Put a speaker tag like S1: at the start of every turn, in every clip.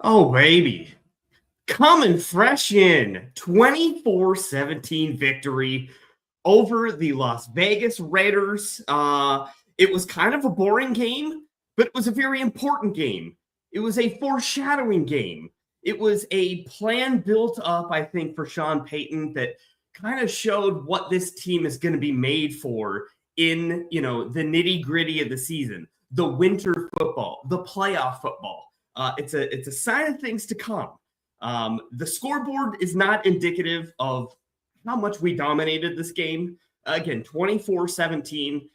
S1: Oh, baby. Coming fresh in 24-17 victory over the Las Vegas Raiders. It was kind of a boring game, but it was a very important game. It was a foreshadowing game. It was a plan built up, I think, for Sean Payton that kind of showed what this team is going to be made for in, the nitty-gritty of the season, the winter football, the playoff football. It's a sign of things to come. The scoreboard is not indicative of how much we dominated this game. Again, 24-17.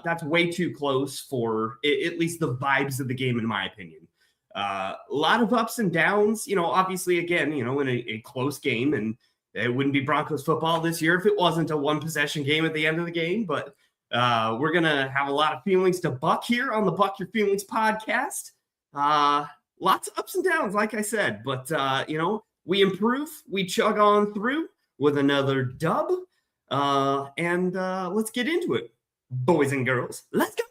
S1: That's way too close for at least the vibes of the game, in my opinion. A lot of ups and downs, obviously, again, in a close game, and it wouldn't be Broncos football this year if it wasn't a one-possession game at the end of the game. But we're going to have a lot of feelings to buck here on the Buck Your Feelings podcast. Lots of ups and downs, like I said, but, we improve, we chug on through with another dub, and let's get into it. Boys and girls, let's go.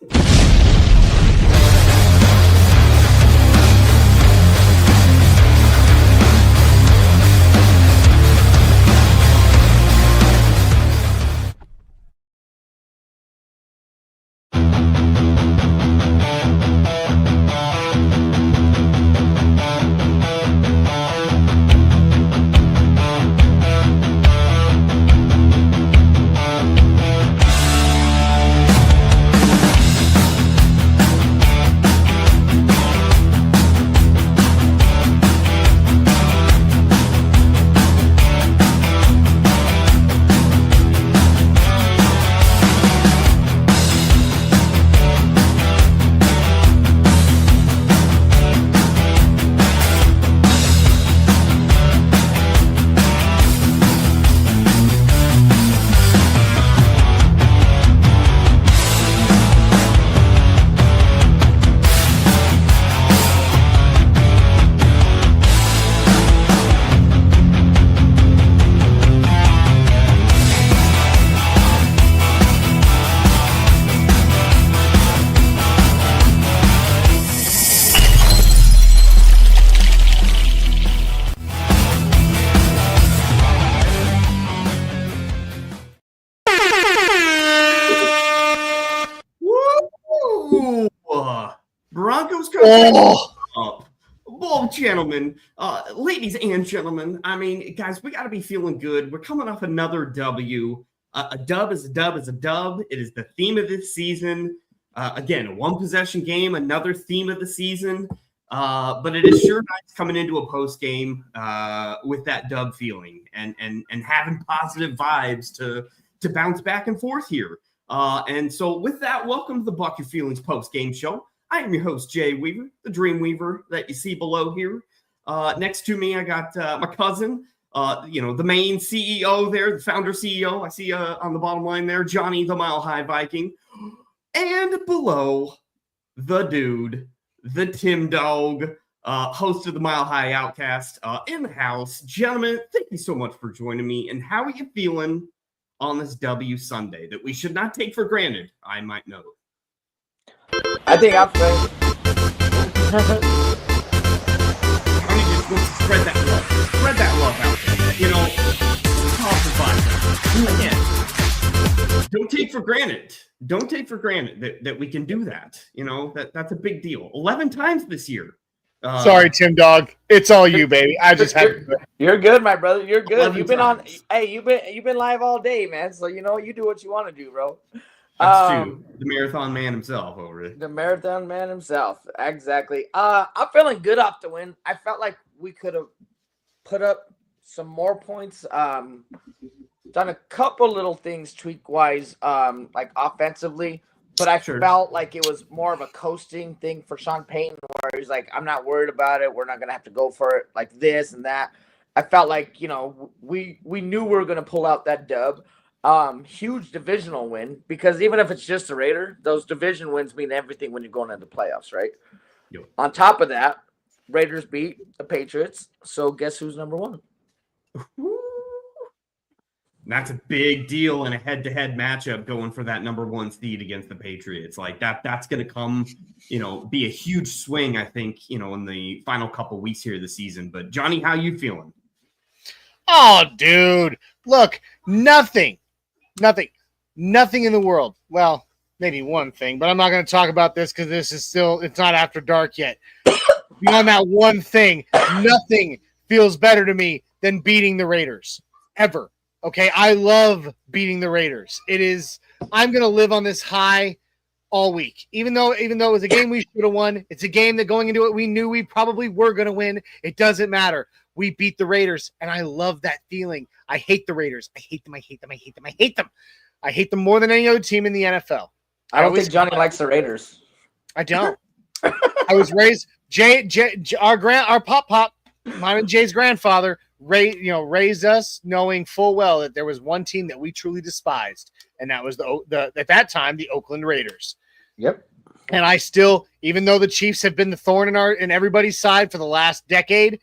S1: Broncos up. Well, gentlemen, ladies and gentlemen, I mean, guys, we got to be feeling good. We're coming off another W. A dub is a dub is a dub. It is the theme of this season. Again, a one-possession game, another theme of the season. But it is sure nice coming into a post game with that dub feeling and having positive vibes to bounce back and forth here. And so with that, welcome to the Buck Your Feelings post game show. I am your host, Jay Weaver, the Dream Weaver that you see below here. Next to me, I got my cousin, the main CEO there, the founder CEO. I see on the bottom line there, Johnny the Mile High Viking. And below, the dude, the Tim Dog, host of the Mile High Oukast in the house. Gentlemen, thank you so much for joining me. And how are you feeling on this W Sunday that we should not take for granted, I might note?
S2: I think I'm fine.
S1: I mean, just let's spread that love. Spread that love out there. Again, don't take for granted. Don't take for granted that we can do that. That's a big deal. 11 times this year.
S3: Sorry, Tim Dog. It's all you, baby. I just had to.
S2: You're good, my brother. You're good. You've been times. You've been live all day, man. So you do what you want to do, bro.
S1: That's true. The marathon man himself over it.
S2: The marathon man himself. Exactly. I'm feeling good off the win. I felt like we could have put up some more points. Done a couple little things tweak-wise, like offensively. But I felt like it was more of a coasting thing for Sean Payton, where he's like, I'm not worried about it. We're not going to have to go for it like this and that. I felt like, we knew we were going to pull out that dub. Huge divisional win, because even if it's just a Raider, those division wins mean everything when you're going into the playoffs, right?
S1: Yep.
S2: On top of that, Raiders beat the Patriots. So guess who's number one?
S1: That's a big deal in a head-to-head matchup going for that number 1 seed against the Patriots. Like that's going to come, be a huge swing, I think, in the final couple weeks here of the season. But Johnny, how you feeling?
S3: Oh, dude. Look, nothing in the world. Well, maybe one thing, but I'm not going to talk about this because it's not after dark yet. Beyond that one thing, nothing feels better to me than beating the Raiders ever. Okay, I love beating the Raiders. I'm going to live on this high all week. Even though it was a game we should have won, it's a game that going into it we knew we probably were going to win. It doesn't matter. We beat the Raiders, and I love that feeling. I hate the Raiders. I hate them. I hate them more than any other team in the NFL.
S2: I don't think Johnny likes the Raiders.
S3: I don't. I was raised our pop, mine and Jay's grandfather raised us knowing full well that there was one team that we truly despised, and that was the at that time the Oakland Raiders.
S2: Yep.
S3: And I still, even though the Chiefs have been the thorn in everybody's side for the last decade,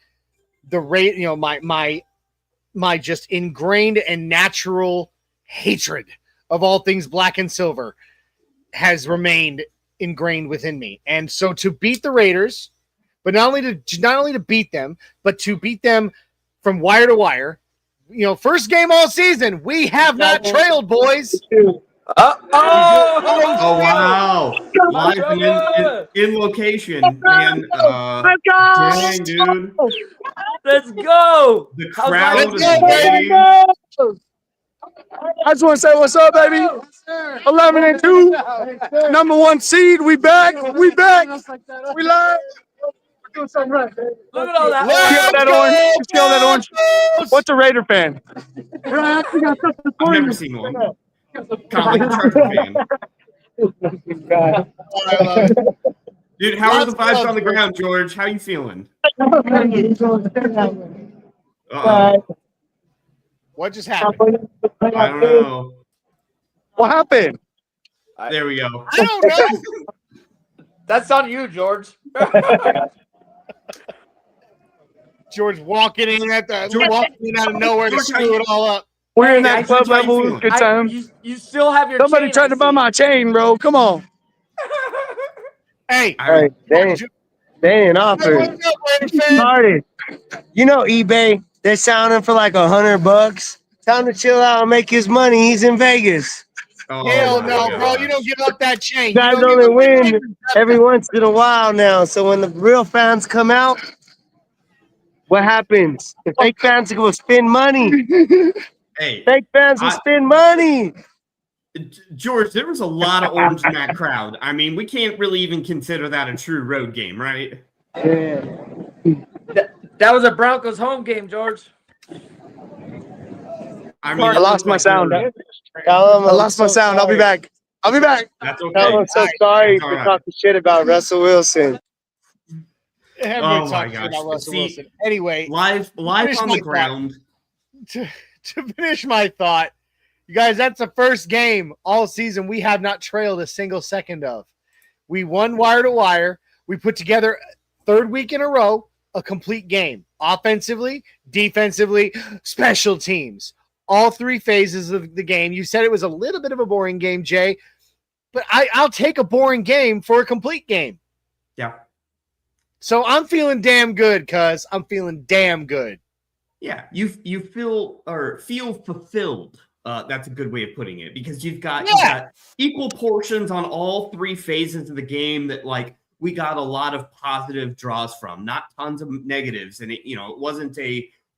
S3: my just ingrained and natural hatred of all things black and silver has remained ingrained within me. And so to beat the Raiders, but not only to beat them, but to beat them from wire to wire, first game all season, we have not trailed, boys.
S1: Oh wow! Live and in location, man. Dang, dude.
S2: Let's go.
S1: The crowd is
S3: baby.
S1: waiting.
S4: I just want to say what's up, baby. 11-2, number 1 seed. We back. We live. We're doing something right.
S2: Look at all that.
S4: Let's kill that orange. What's a Raider fan?
S1: I've never seen one. Kind of like a Charger fan. Dude, how are the vibes on the ground, George? How you feeling?
S3: What just happened?
S1: I don't know.
S4: What happened?
S1: There we go.
S3: I don't know.
S2: That's on you, George.
S3: George walking in out of nowhere to screw it all up.
S4: We're in that club
S1: George, how you
S4: level.
S1: feeling?
S4: Good time.
S2: You still have your
S4: Somebody
S2: chain,
S4: tried to buy my chain, bro. Come on.
S3: Hey,
S5: They ain't offered. Started. eBay, they're sounding for like $100. Tell him to chill out and make his money. He's in Vegas.
S1: Oh,
S3: hell
S1: my
S3: no,
S1: gosh.
S3: bro. You don't give up that chain.
S5: You guys
S3: don't
S5: only
S3: give up that
S5: win
S3: chain.
S5: every once in a while now. So when the real fans come out, what happens? The fake fans will spend money.
S1: Hey,
S5: Fake fans will spend money.
S1: George, there was a lot of orange in that crowd. I mean, we can't really even consider that a true road game, right?
S5: Yeah.
S2: That was a Broncos home game, George.
S1: I mean,
S4: I lost my sound.
S5: Tell him
S4: I lost my sound. I'll be back.
S1: That's
S5: Tell him
S1: okay.
S5: I'm so sorry
S1: That's all
S5: for
S1: right.
S5: talking shit about Russell Wilson.
S3: Everybody
S1: Oh, my
S3: talks
S1: gosh.
S3: about Russell
S1: See,
S3: Wilson. Anyway,
S1: Live
S3: Finish
S1: on
S3: my
S1: the ground.
S3: to finish my thought, you guys, that's the first game all season we have not trailed a single second of. We won wire to wire. We put together third week in a row a complete game, offensively, defensively, special teams, all three phases of the game. You said it was a little bit of a boring game, Jay, but I'll take a boring game for a complete game.
S1: Yeah.
S3: So I'm feeling damn good, cuz I'm feeling damn good.
S1: Yeah, you feel fulfilled. That's a good way of putting it, because you've got equal portions on all three phases of the game that, like, we got a lot of positive draws from, not tons of negatives. And it wasn't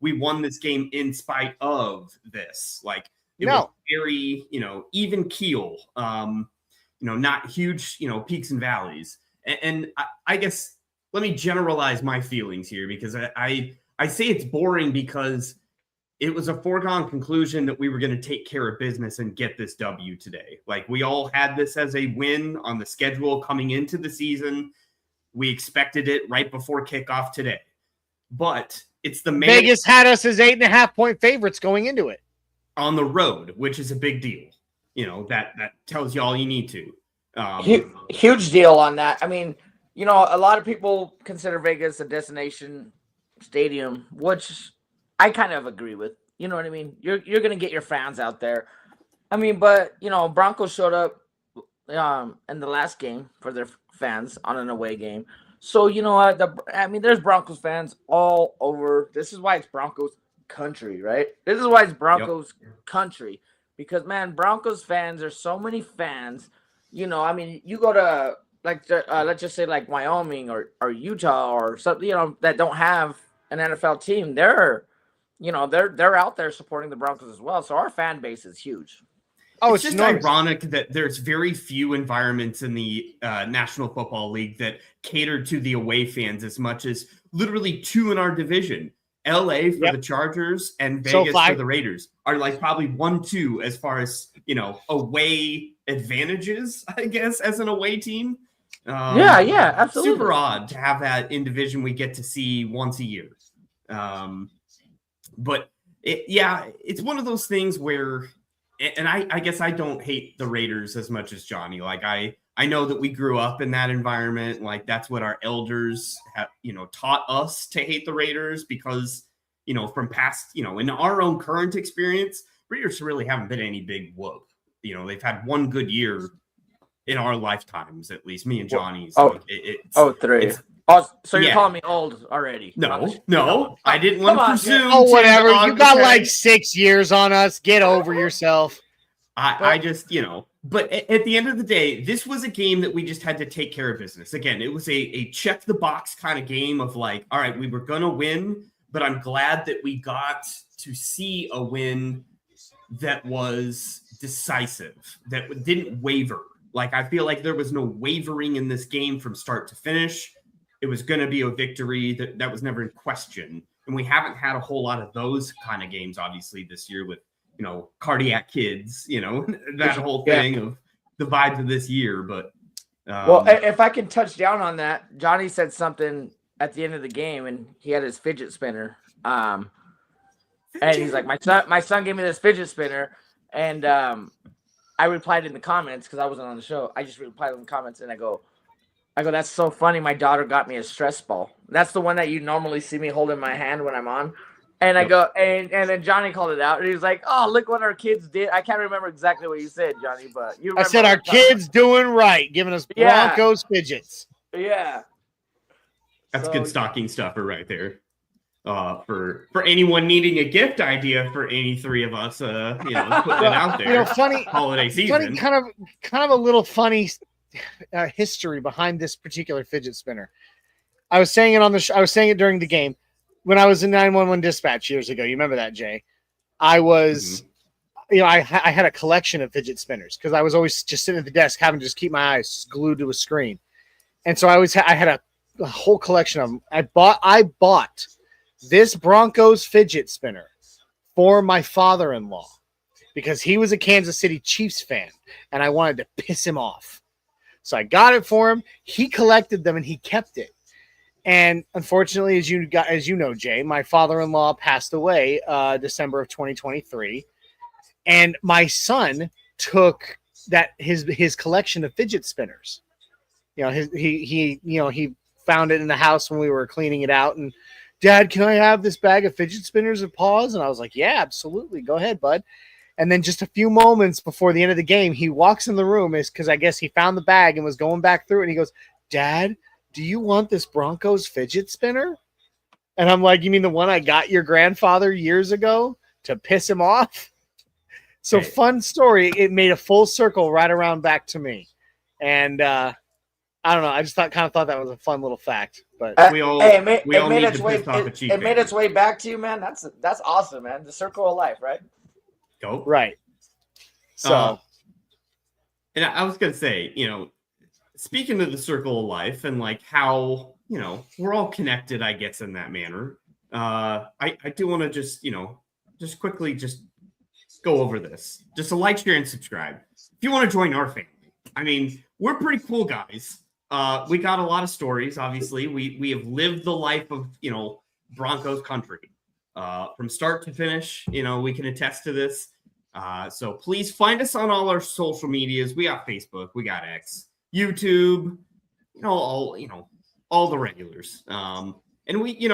S1: we won this game in spite of this. Like, it was very, even keel. Not huge, peaks and valleys. And I guess let me generalize my feelings here, because I say it's boring because it was a foregone conclusion that we were going to take care of business and get this W today. Like, we all had this as a win on the schedule coming into the season. We expected it right before kickoff today. But it's the
S3: Vegas had us as 8.5-point favorites going into it.
S1: On the road, which is a big deal. That tells you all you need to.
S2: Huge deal on that. I mean, a lot of people consider Vegas a destination stadium, which I kind of agree with. You know what I mean? You're gonna get your fans out there. I mean, but Broncos showed up in the last game for their fans on an away game. So you know what? There's Broncos fans all over. This is why it's Broncos country, right? This is why it's Broncos country, because man, Broncos fans, there's so many fans. You go to let's just say like Wyoming or Utah or something, that don't have an NFL team. They're out there supporting the Broncos as well. So our fan base is huge.
S1: Oh, it's just ironic that there's very few environments in the National Football League that cater to the away fans as much as literally 2 in our division. LA for the Chargers and Vegas for the Raiders are like probably 1-2 as far as, away advantages, I guess, as an away team.
S2: Yeah, absolutely.
S1: Super odd to have that in division we get to see once a year. But it's one of those things where, and I guess I don't hate the Raiders as much as Johnny. Like I know that we grew up in that environment. Like that's what our elders have, taught us to hate the Raiders because, from past, in our own current experience, Raiders really haven't been any big whoop. They've had one good year in our lifetimes, at least me and Johnny. So
S2: three. So you're calling me old already?
S1: No, I didn't want to presume.
S3: Oh, whatever. You got like 6 years on us. Get over yourself.
S1: I just, but at the end of the day, this was a game that we just had to take care of business. Again, it was a check the box kind of game of like, all right, we were going to win, but I'm glad that we got to see a win that was decisive, that didn't waver. Like, I feel like there was no wavering in this game from start to finish. It was going to be a victory that was never in question. And we haven't had a whole lot of those kind of games, obviously, this year with, cardiac kids, that whole thing of the vibes of this year. But
S2: well, if I can touch down on that, Johnny said something at the end of the game, and he had his fidget spinner. And he's like, my son gave me this fidget spinner, and I replied in the comments because I wasn't on the show. I just replied in the comments, and I go, that's so funny. My daughter got me a stress ball. That's the one that you normally see me holding my hand when I'm on. And I go, and then Johnny called it out. And he's like, oh, look what our kids did. I can't remember exactly what you said, Johnny, but you remember.
S3: I said our kids doing right, giving us Broncos fidgets.
S2: Yeah.
S1: That's good stocking stuffer right there. For anyone needing a gift idea for any three of us, putting it out there.
S3: Funny
S1: holiday season.
S3: Funny, kind of a little funny history behind this particular fidget spinner. I was saying it during the game when I was in 911 dispatch years ago. You remember that, Jay? I was, I had a collection of fidget spinners because I was always just sitting at the desk having to just keep my eyes glued to a screen, and so I had a whole collection of them. I bought this Broncos fidget spinner for my father-in-law because he was a Kansas City Chiefs fan, and I wanted to piss him off. So I got it for him. He collected them and he kept it. And unfortunately, as you know, Jay, my father-in-law passed away December of 2023, and my son took his collection of fidget spinners. He found it in the house when we were cleaning it out, and Dad, can I have this bag of fidget spinners of Paws? And I was like, yeah, absolutely, go ahead, bud. And then just a few moments before the end of the game, he walks in the room because I guess he found the bag and was going back through it. And he goes, Dad, do you want this Broncos fidget spinner? And I'm like, you mean the one I got your grandfather years ago to piss him off? So fun story. It made a full circle right around back to me. And I don't know. I just thought that was a fun little fact. But
S2: it made its way back to you, man. That's awesome, man. The circle of life, right?
S1: Go
S3: right. So,
S1: and I was gonna say, speaking of the circle of life and like how we're all connected, I guess, in that manner. I do want to just quickly go over this. Just a like, share, and subscribe if you want to join our family. I mean, we're pretty cool guys. We got a lot of stories. Obviously, we have lived the life of Broncos country from start to finish. We can attest to this. So please find us on all our social medias. We got Facebook, we got X, YouTube, all the regulars. And we,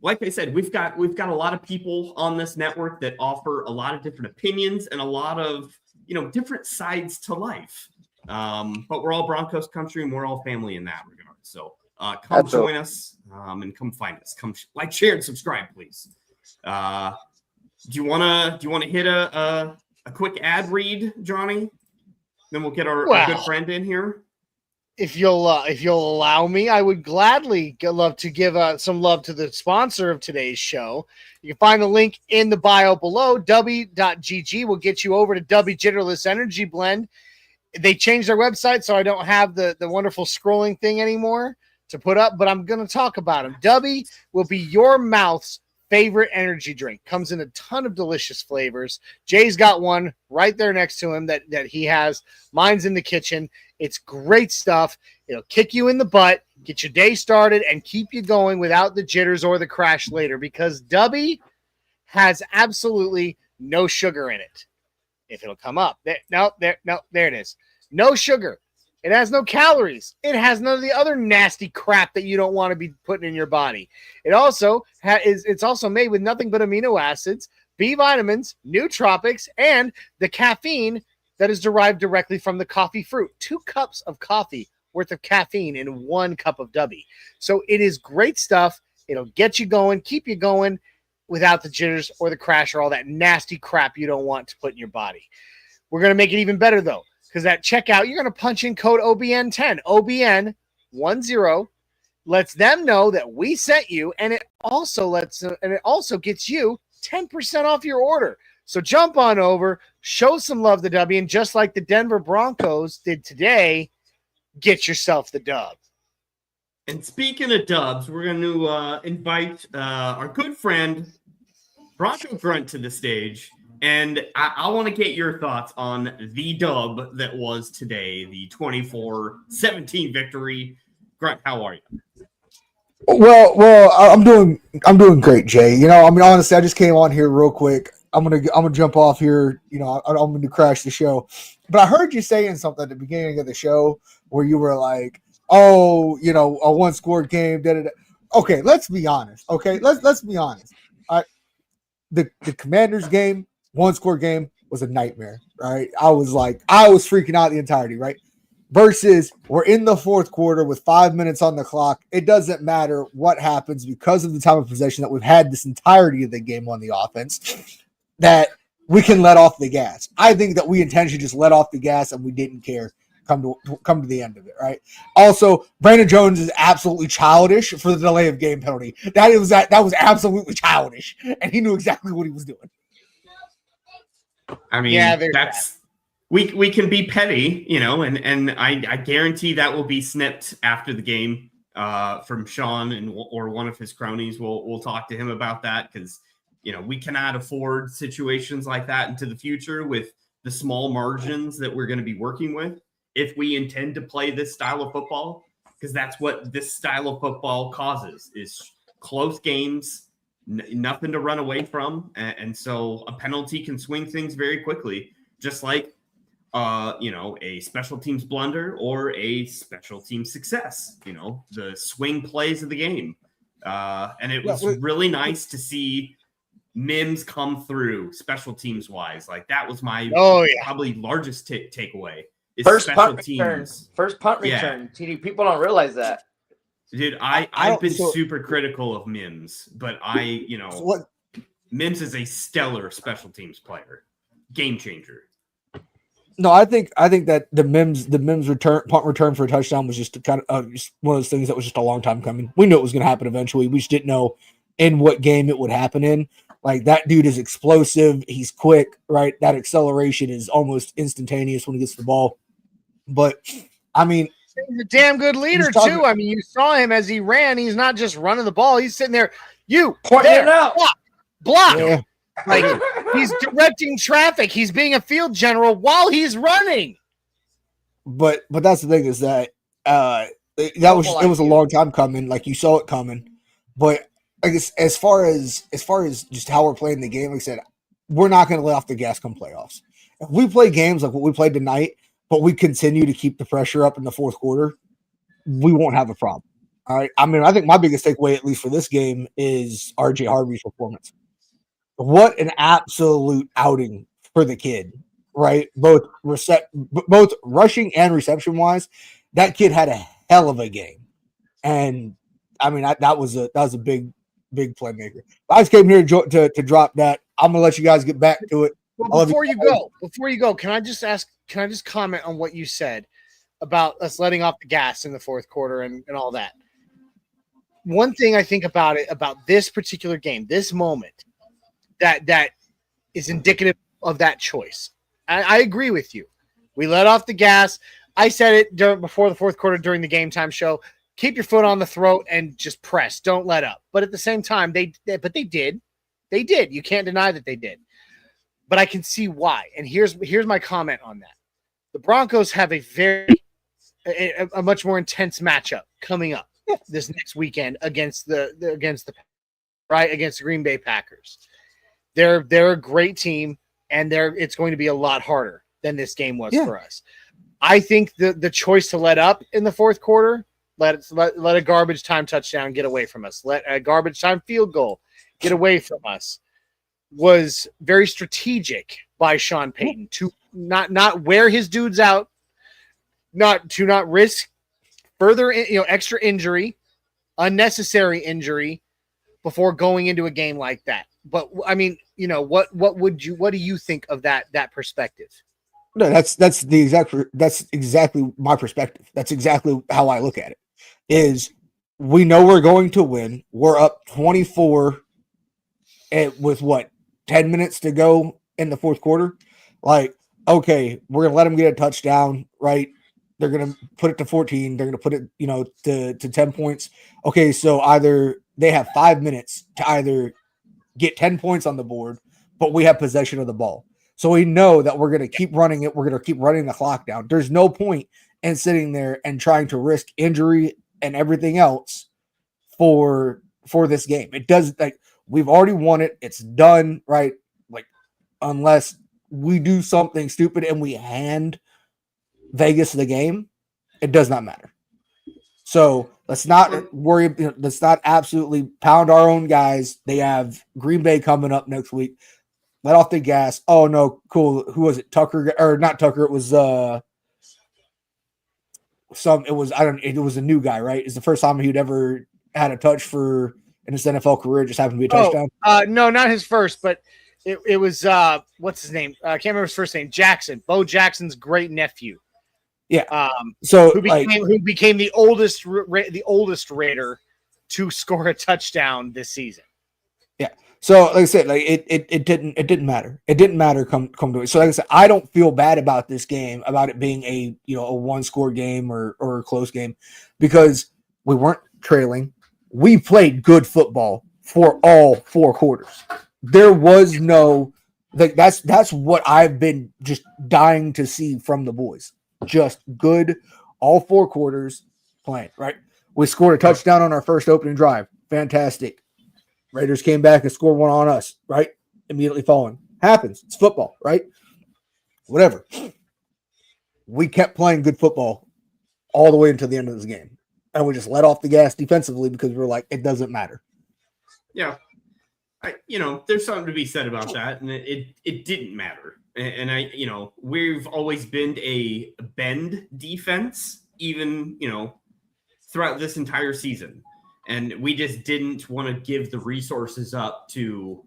S1: like I said, we've got a lot of people on this network that offer a lot of different opinions and a lot of different sides to life. But we're all Broncos country and we're all family in that regard. So come join us and come find us. Come like, share, and subscribe, please. Do you wanna hit a quick ad read, Johnny? Then we'll get our good friend in here.
S3: If you'll allow me, I would gladly love to give some love to the sponsor of today's show. You can find the link in the bio below. W.GG will get you over to W Jitterless Energy Blend. They changed their website, so I don't have the wonderful scrolling thing anymore to put up, but I'm going to talk about them. W will be your mouth's favorite energy drink. Comes in a ton of delicious flavors. Jay's got one right there next to him that he has. Mine's in the kitchen. It's great stuff. It'll kick you in the butt, get your day started, and keep you going without the jitters or the crash later, because W has absolutely no sugar in it. If it'll come up. There it is. No sugar. It has no calories. It has none of the other nasty crap that you don't want to be putting in your body. It also it's also made with nothing but amino acids, B vitamins, nootropics, and the caffeine that is derived directly from the coffee fruit. 2 cups of coffee worth of caffeine in 1 cup of W. So it is great stuff. It'll get you going, keep you going without the jitters or the crash or all that nasty crap you don't want to put in your body. We're going to make it even better, though, because at checkout, you're going to punch in code OBN10, OBN10, lets them know that we sent you, and it also gets you 10% off your order. So jump on over, show some love to W, and just like the Denver Broncos did today, get yourself the dub.
S1: And speaking of dubs, we're going to invite our good friend Bronco Grunt to the stage. And I want to get your thoughts on the dub that was today, the 24-17 victory. Grunt, how are you?
S4: Well, I'm doing great, Jay. Honestly, I just came on here real quick. I'm gonna jump off here. I'm gonna crash the show. But I heard you saying something at the beginning of the show where you were like, "Oh, a one-score game." Okay, let's be honest. Okay, let's be honest. The Commanders game, one-score game, was a nightmare. Right? I was freaking out the entirety. Right? Versus we're in the fourth quarter with 5 minutes on the clock. It doesn't matter what happens because of the time of possession that we've had this entirety of the game on the offense, that we can let off the gas. I think that we intentionally just let off the gas and we didn't care come to the end of it, right? Also, Brandon Jones is absolutely childish for the delay of game penalty. That was absolutely childish, and he knew exactly what he was doing.
S1: I mean, that's we can be petty, and I guarantee that will be snipped after the game from Sean or one of his cronies. We'll talk to him about that, because we cannot afford situations like that into the future with the small margins that we're going to be working with if we intend to play this style of football, because that's what this style of football causes, is close games, nothing to run away from. And so a penalty can swing things very quickly, just like, a special teams blunder or a special team success, the swing plays of the game. And it was really nice to see Mims come through special teams wise. Like, that was my probably largest takeaway.
S2: First punt return. TD, people don't realize that.
S1: Dude, I've been super critical of Mims, but Mims is a stellar special teams player, game changer.
S4: No, I think that the Mims punt return for a touchdown was just kind of just one of those things that was just a long time coming. We knew it was going to happen eventually. We just didn't know in what game it would happen in. Like, that dude is explosive. He's quick, right? That acceleration is almost instantaneous when he gets the ball. But I mean,
S3: he's a damn good leader too. I mean, you saw him as he ran. He's not just running the ball. He's sitting there.
S2: Pointing it out.
S3: Block. Yeah. Like, he's directing traffic. He's being a field general while he's running.
S4: But that's the thing, is that it was a long time coming. Like, you saw it coming. But I guess as far as just how we're playing the game, like I said, we're not going to let off the gas come playoffs. If we play games like what we played tonight, but we continue to keep the pressure up in the fourth quarter, we won't have a problem. All right. I mean, I think my biggest takeaway, at least for this game, is RJ Harvey's performance. What an absolute outing for the kid, right? Both rushing and reception wise, that kid had a hell of a game. And I mean, that was a big playmaker. I just came here to drop that. I'm gonna let you guys get back to it.
S3: Well, before you go, can I just comment on what you said about us letting off the gas in the fourth quarter and all that? One thing I think about this particular game, this moment, that is indicative of that choice. I agree with you. We let off the gas. I said it before the fourth quarter during the Game Time show. Keep your foot on the throat and just press. Don't let up. But at the same time, they did. They did. You can't deny that they did. But I can see why. And here's my comment on that. The Broncos have a much more intense matchup coming up this next weekend against the Green Bay Packers. They're a great team, and it's going to be a lot harder than this game was for us. I think the choice to let up in the fourth quarter, let a garbage time touchdown get away from us, let a garbage time field goal get away from us, was very strategic by Sean Payton to not wear his dudes out, not risk further extra injury, unnecessary injury before going into a game like that. But I mean, what do you think of that perspective?
S4: No, that's exactly my perspective. That's exactly how I look at it. Is we know we're going to win. We're up 24 with 10 minutes to go in the fourth quarter. Like, okay, we're gonna let them get a touchdown, right? They're gonna put it to 14. They're gonna put it, to 10 points. Okay, so either they have 5 minutes to either get 10 points on the board, but we have possession of the ball. So we know that we're going to keep running it. We're going to keep running the clock down. There's no point in sitting there and trying to risk injury and everything else for this game. It does, like, we've already won it. It's done, right? Like, unless we do something stupid and we hand Vegas the game, it does not matter. So let's not worry. Let's not absolutely pound our own guys. They have Green Bay coming up next week. Let off the gas. Oh no, cool. Who was it? Tucker or not Tucker? It was it was a new guy, right? It's the first time he'd ever had a touch in his NFL career. Just happened to be a touchdown.
S3: No, not his first, but it was what's his name? I can't remember his first name. Jackson. Bo Jackson's great nephew.
S4: Yeah. So
S3: who became the oldest Raider to score a touchdown this season.
S4: Yeah. So like I said, like it didn't matter. It didn't matter come to it. So like I said, I don't feel bad about this game, about it being a one score game or a close game, because we weren't trailing. We played good football for all 4 quarters. There was no that's what I've been just dying to see from the boys. Just good all 4 quarters playing, right? We scored a touchdown on our first opening drive. Fantastic. Raiders came back and scored one on us, right? Immediately following. Happens. It's football, right? Whatever. We kept playing good football all the way until the end of this game. And we just let off the gas defensively because we were like, it doesn't matter.
S1: Yeah. There's something to be said about that. And it didn't matter. And we've always been a bend defense, even, throughout this entire season. And we just didn't want to give the resources up to,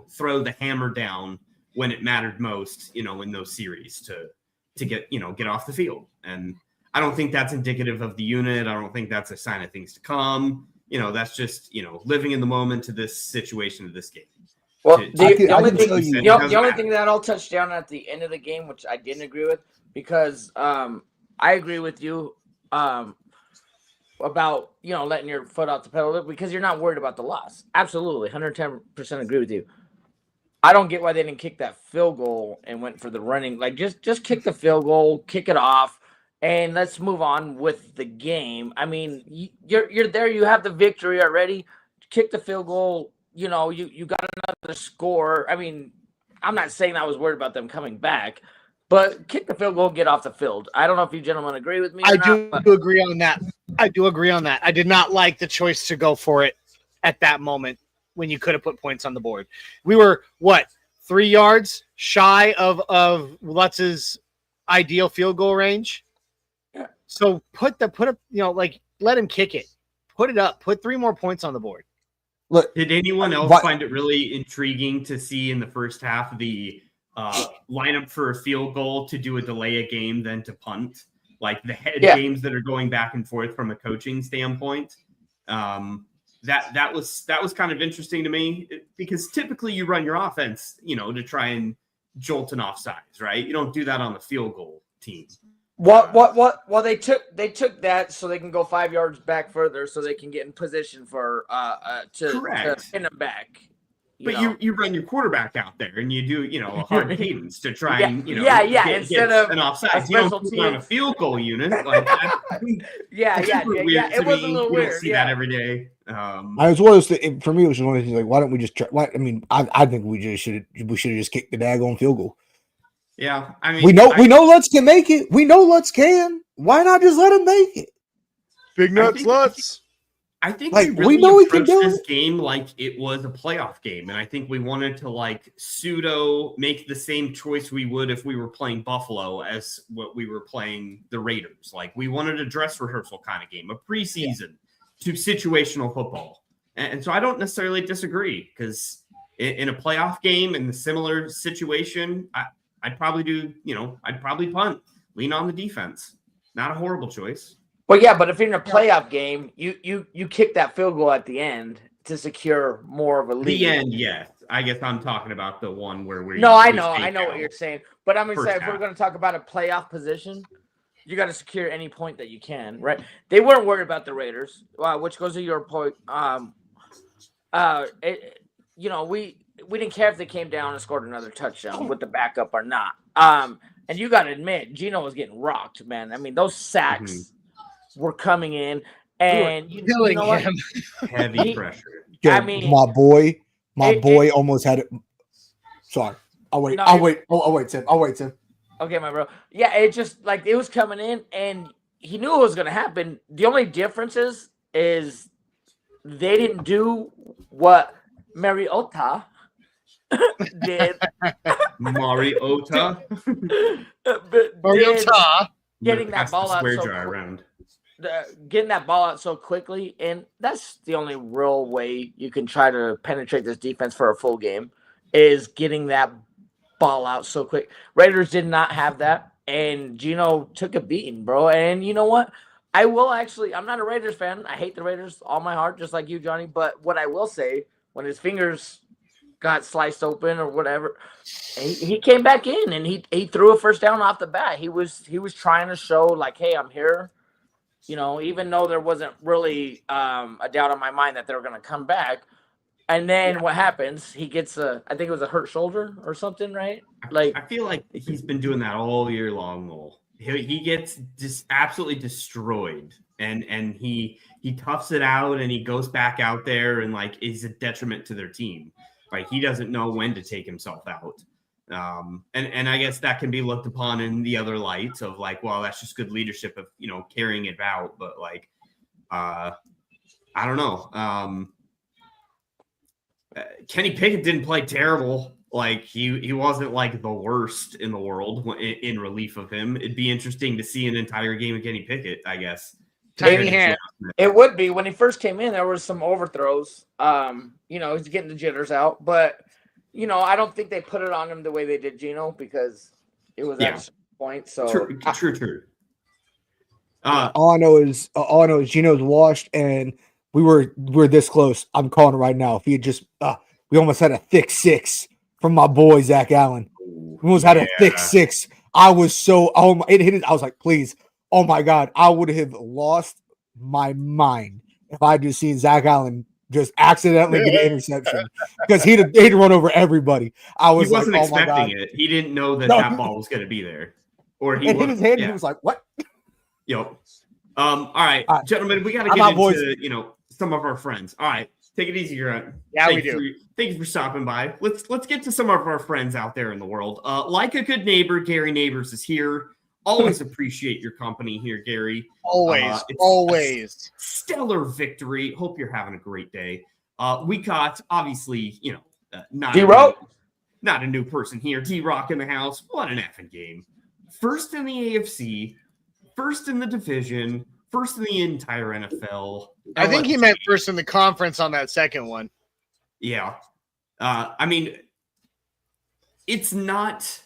S1: throw the hammer down when it mattered most, in those series to get off the field. And I don't think that's indicative of the unit. I don't think that's a sign of things to come. That's just, living in the moment to this situation, to this game.
S2: Well, the only thing that I'll touch down at the end of the game, which I didn't agree with, because I agree with you about letting your foot off the pedal because you're not worried about the loss. Absolutely, 110% agree with you. I don't get why they didn't kick that field goal and went for the running. Like just kick the field goal, kick it off, and let's move on with the game. I mean, you're there. You have the victory already. Kick the field goal. You got another score. I mean, I'm not saying I was worried about them coming back, but kick the field goal, get off the field. I don't know if you gentlemen agree with me.
S3: I do agree on that. I do agree on that. I did not like the choice to go for it at that moment when you could have put points on the board. We were, 3 yards shy of Lutz's ideal field goal range?
S2: Yeah.
S3: So let him kick it. Put it up. Put 3 more points on the board.
S4: Look,
S1: Did anyone else find it really intriguing to see in the first half the lineup for a field goal to do a delay a game than to punt? Like the head games that are going back and forth from a coaching standpoint. That was kind of interesting to me because typically you run your offense, to try and jolt an offsides, right? You don't do that on the field goal team.
S2: What? Well, they took that so they can go 5 yards back further, so they can get in position for to pin them back.
S1: You run your quarterback out there and you do a hard cadence to try and
S2: instead of
S1: an offside. You don't put on a field goal unit. Like
S2: it was a little weird.
S1: You don't see that every day.
S4: I was one of those for me. It was one of those things like, why don't we just try? I think we should have just kicked the daggone field goal.
S1: Yeah, I mean,
S4: we know Lutz can make it. We know Lutz can. Why not just let him make it?
S3: Big nuts, Lutz.
S1: I think
S4: we know we can do
S1: this game like it was a playoff game, and I think we wanted to pseudo make the same choice we would if we were playing Buffalo as what we were playing the Raiders. Like we wanted a dress rehearsal kind of game, a preseason to situational football, and so I don't necessarily disagree because in a playoff game in the similar situation, I'd probably do I'd probably punt, lean on the defense. Not a horrible choice.
S2: Well, yeah, but if you're in a playoff game, you kick that field goal at the end to secure more of a lead.
S1: The end, yes. I guess I'm talking about the one where we.
S2: No, I know what you're saying. But I'm gonna say if we're going to talk about a playoff position, you got to secure any point that you can, right? They weren't worried about the Raiders, which goes to your point. We didn't care if they came down and scored another touchdown with the backup or not. And you got to admit, Gino was getting rocked, man. I mean, those sacks were coming in, and you know him.
S1: Heavy pressure.
S4: Yeah, my boy almost had it. Sorry, I'll wait. I'll wait, Tim.
S2: Okay, my bro. Yeah, it just it was coming in, and he knew it was going to happen. The only difference is they didn't do what Mariota did.
S1: Mariota.
S2: Getting that ball out getting that ball out so quickly, and that's the only real way you can try to penetrate this defense for a full game is getting that ball out so quick. Raiders did not have that, and Gino took a beating, bro. And you know what? I'm not a Raiders fan. I hate the Raiders all my heart, just like you, Johnny. But what I will say, when his fingers got sliced open or whatever, he came back in and he threw a first down off the bat. He was trying to show hey, I'm here. Even though there wasn't really a doubt in my mind that they were going to come back. And then what happens? He gets I think it was a hurt shoulder or something, right?
S1: I feel like he's been doing that all year long, Lowell. He gets just absolutely destroyed, and he toughs it out, and he goes back out there and is a detriment to their team. He doesn't know when to take himself out. And I guess that can be looked upon in the other light of well, that's just good leadership of, carrying it out. But I don't know. Kenny Pickett didn't play terrible. He wasn't the worst in the world in relief of him. It'd be interesting to see an entire game of Kenny Pickett, I guess.
S2: Tiny hand. It would be. When he first came in, there was some overthrows. He's getting the jitters out, but I don't think they put it on him the way they did Gino because it was at a certain point. So
S1: true.
S4: All I know is Gino's washed, and we're this close. I'm calling it right now. If he had just, we almost had a thick 6 from my boy Zach Allen. We almost had a thick 6. I was so it hit it. I was like, please, oh my God, I would have lost my mind if I just seen Zach Allen just accidentally get an interception because he'd run over everybody. He
S1: wasn't expecting it. He didn't know that ball was going to be there, or he
S4: hit his head. And he was like, "What?"
S1: Yep. All right, gentlemen, we got to get into some of our friends. All right, take it easy, Grant.
S3: Yeah, we do.
S1: Thank you for stopping by. Let's get to some of our friends out there in the world. Like a good neighbor, Gary Neighbors is here. Always appreciate your company here, Gary.
S3: Always,
S1: It's
S3: always.
S1: stellar victory. Hope you're having a great day. We got, obviously, not
S2: D-Rock?
S1: not a new person here. D-Rock in the house. What an effing game. First in the AFC, first in the division, first in the entire NFL.
S3: I think he meant first in the conference on that second one.
S1: Yeah. I mean, it's not...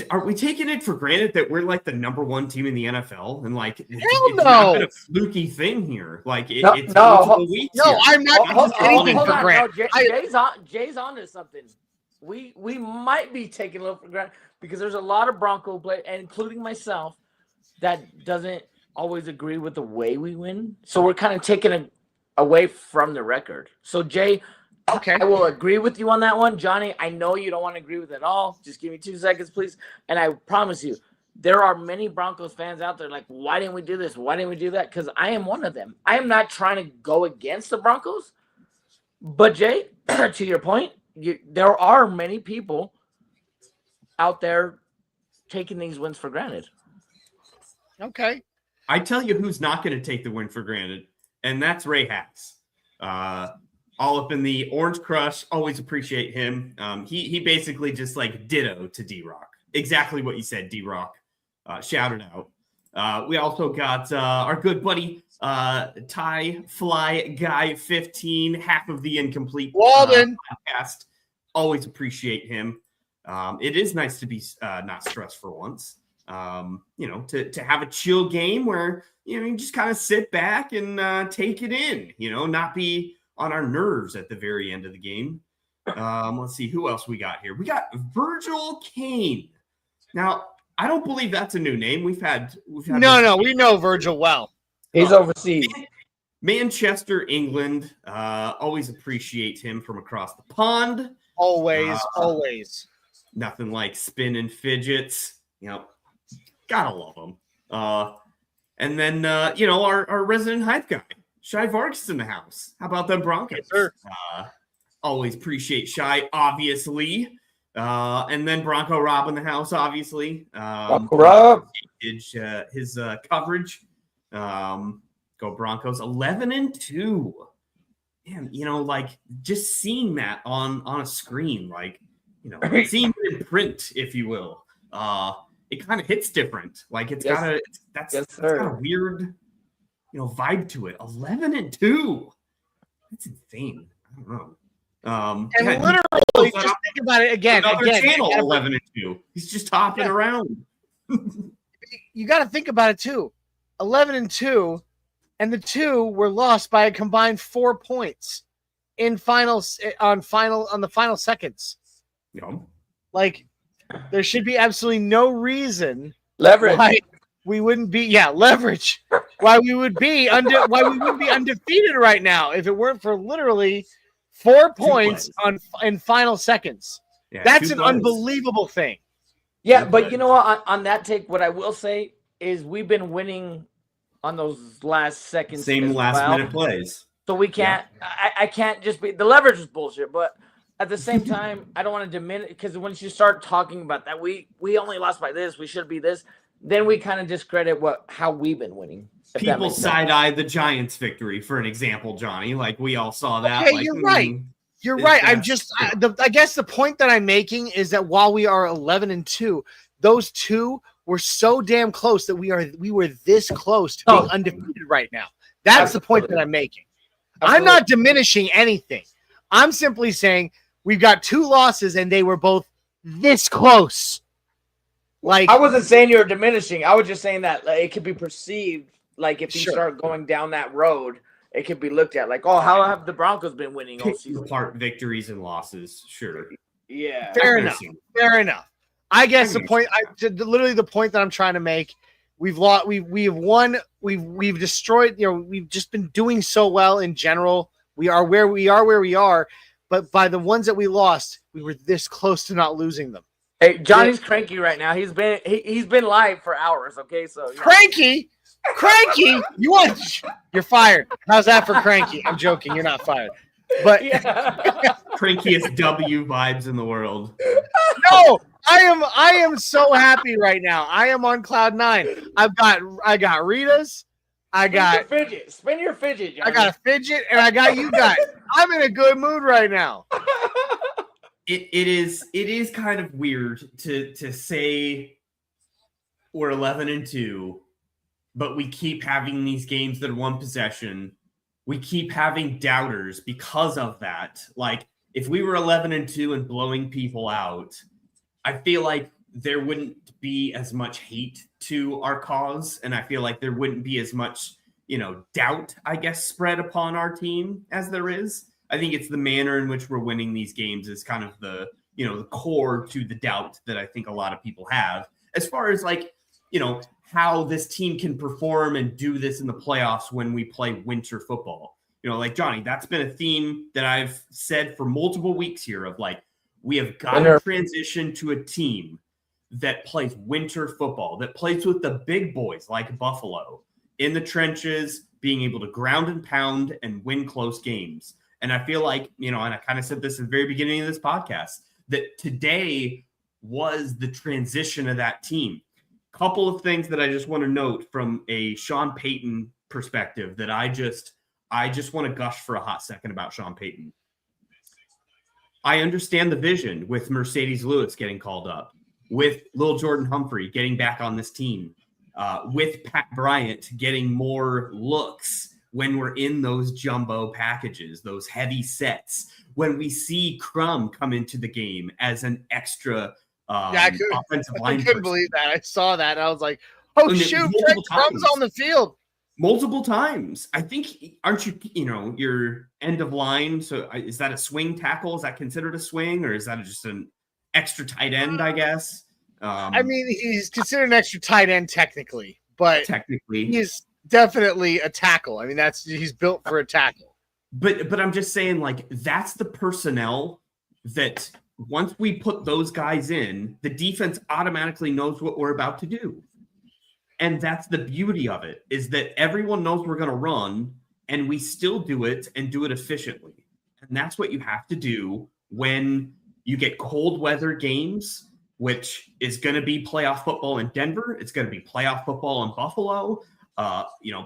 S1: Are we taking it for granted that we're like the number one team in the NFL? And like, it's not been a fluky thing here. Like, it's multiple weeks.
S3: No,
S1: here.
S3: I'm not taking anything for granted.
S2: No, Jay's on to something. We might be taking a little for granted because there's a lot of Bronco play, including myself, that doesn't always agree with the way we win. So we're kind of taking it away from the record. So Jay,
S3: okay,
S2: I will agree with you on that one. Johnny, I know you don't want to agree with it at all. Just give me 2 seconds, please. And I promise you, there are many Broncos fans out there like, why didn't we do this? Why didn't we do that? Because I am one of them. I am not trying to go against the Broncos. But Jay, to your point, there are many people out there taking these wins for granted.
S3: Okay.
S1: I tell you who's not going to take the win for granted, and that's Ray Hacks. All up in the Orange Crush. Always appreciate him. He basically just like ditto to D-Rock. Exactly what you said, D-Rock. Shout it out. We also got our good buddy Ty Fly Guy 15, half of the incomplete
S3: Walden
S1: podcast. Always appreciate him. It is nice to be not stressed for once. To have a chill game where you just kind of sit back and take it in. Not be on our nerves at the very end of the game. Let's see who else we got here. We got Virgil Kane. Now, I don't believe that's a new name. We've had
S3: No, we know Virgil well.
S2: He's overseas.
S1: Manchester, England. Always appreciate him from across the pond.
S3: Always.
S1: Nothing like spin and fidgets. Gotta love them. And then our resident hype guy, Shy Vargas in the house. How about them Broncos?
S3: Yes, sir.
S1: Always appreciate Shy, obviously. And then Bronco Rob in the house, obviously.
S2: Bronco Rob.
S1: His coverage. Go Broncos 11-2. Man, just seeing that on a screen, seeing it in print, if you will. It kind of hits different. It's got a weird, vibe to it. 11-2. That's insane. I don't know.
S3: And literally, just think about it again.
S1: Channel 11-2. He's just hopping around.
S3: You got to think about it too. 11-2, and the two were lost by a combined 4 points on the final seconds.
S1: Yeah.
S3: There should be absolutely no reason
S2: leverage
S3: why we wouldn't be leverage. Why we would be undefeated right now if it weren't for literally 4 points in final seconds. Yeah, that's an unbelievable thing.
S2: Yeah, but you know what? On that take, what I will say is we've been winning on those last seconds.
S1: Same last-minute plays.
S2: So we can't. Yeah. I can't just be. The leverage is bullshit, but at the same time, I don't want to diminish because once you start talking about that, we only lost by this. We should be this. Then we kind of discredit how we've been winning.
S1: People side-eye the Giants' victory, for an example, Johnny. We all saw that.
S3: Okay, you're right. You're right. I guess the point that I'm making is that while we are 11-2, those two were so damn close that we were this close to being undefeated right now. That's the point that I'm making. Absolutely. I'm not diminishing anything. I'm simply saying we've got 2 losses and they were both this close.
S2: I wasn't saying you were diminishing. I was just saying that it could be perceived if you start going down that road, it could be looked at how have the Broncos been winning all season?
S1: Apart victories and losses, sure.
S2: Yeah.
S3: Fair enough. I guess the point that I'm trying to make, we've lost, we've won, we've destroyed, we've just been doing so well in general. We are where we are, but by the ones that we lost, we were this close to not losing them.
S2: Hey, Johnny's cranky right now. He's been live for hours, okay? So
S3: Cranky? You're fired. How's that for cranky? I'm joking. You're not fired. But
S1: crankiest W vibes in the world.
S3: No, I am so happy right now. I am on cloud 9. I got Rita's.
S2: Spin your fidget, Johnny.
S3: I got a fidget, and I got you guys. I'm in a good mood right now.
S1: It is kind of weird to say we're 11-2, but we keep having these games that are one possession. We keep having doubters because of that. Like, if we were 11-2 and blowing people out, I feel like there wouldn't be as much hate to our cause, and I feel like there wouldn't be as much, doubt, I guess, spread upon our team as there is. I think it's the manner in which we're winning these games is kind of the core to the doubt that I think a lot of people have. As far as how this team can perform and do this in the playoffs when we play winter football. Like Johnny, that's been a theme that I've said for multiple weeks here of we have got to transition to a team that plays winter football, that plays with the big boys like Buffalo in the trenches, being able to ground and pound and win close games. And I feel like, and I kind of said this at the very beginning of this podcast, that today was the transition of that team. Couple of things that I just want to note from a Sean Payton perspective that I just want to gush for a hot second about Sean Payton. I understand the vision with Mercedes Lewis getting called up, with Lil Jordan Humphrey getting back on this team, with Pat Bryant getting more looks when we're in those jumbo packages, those heavy sets, when we see Crum come into the game as an extra offensive line.
S3: I couldn't believe that. I saw that. And I was like, oh, shoot, Fred Crum's on the field.
S1: Multiple times. I think, aren't you, your end of line? So is that a swing tackle? Is that considered a swing, or is that just an extra tight end, I guess?
S3: I mean, he's considered an extra tight end technically, but he's definitely a tackle. I mean, he's built for a tackle.
S1: But I'm just saying, that's the personnel that once we put those guys in, the defense automatically knows what we're about to do. And that's the beauty of it, is that everyone knows we're going to run, and we still do it and do it efficiently. And that's what you have to do when you get cold weather games, which is going to be playoff football in Denver. It's going to be playoff football in Buffalo.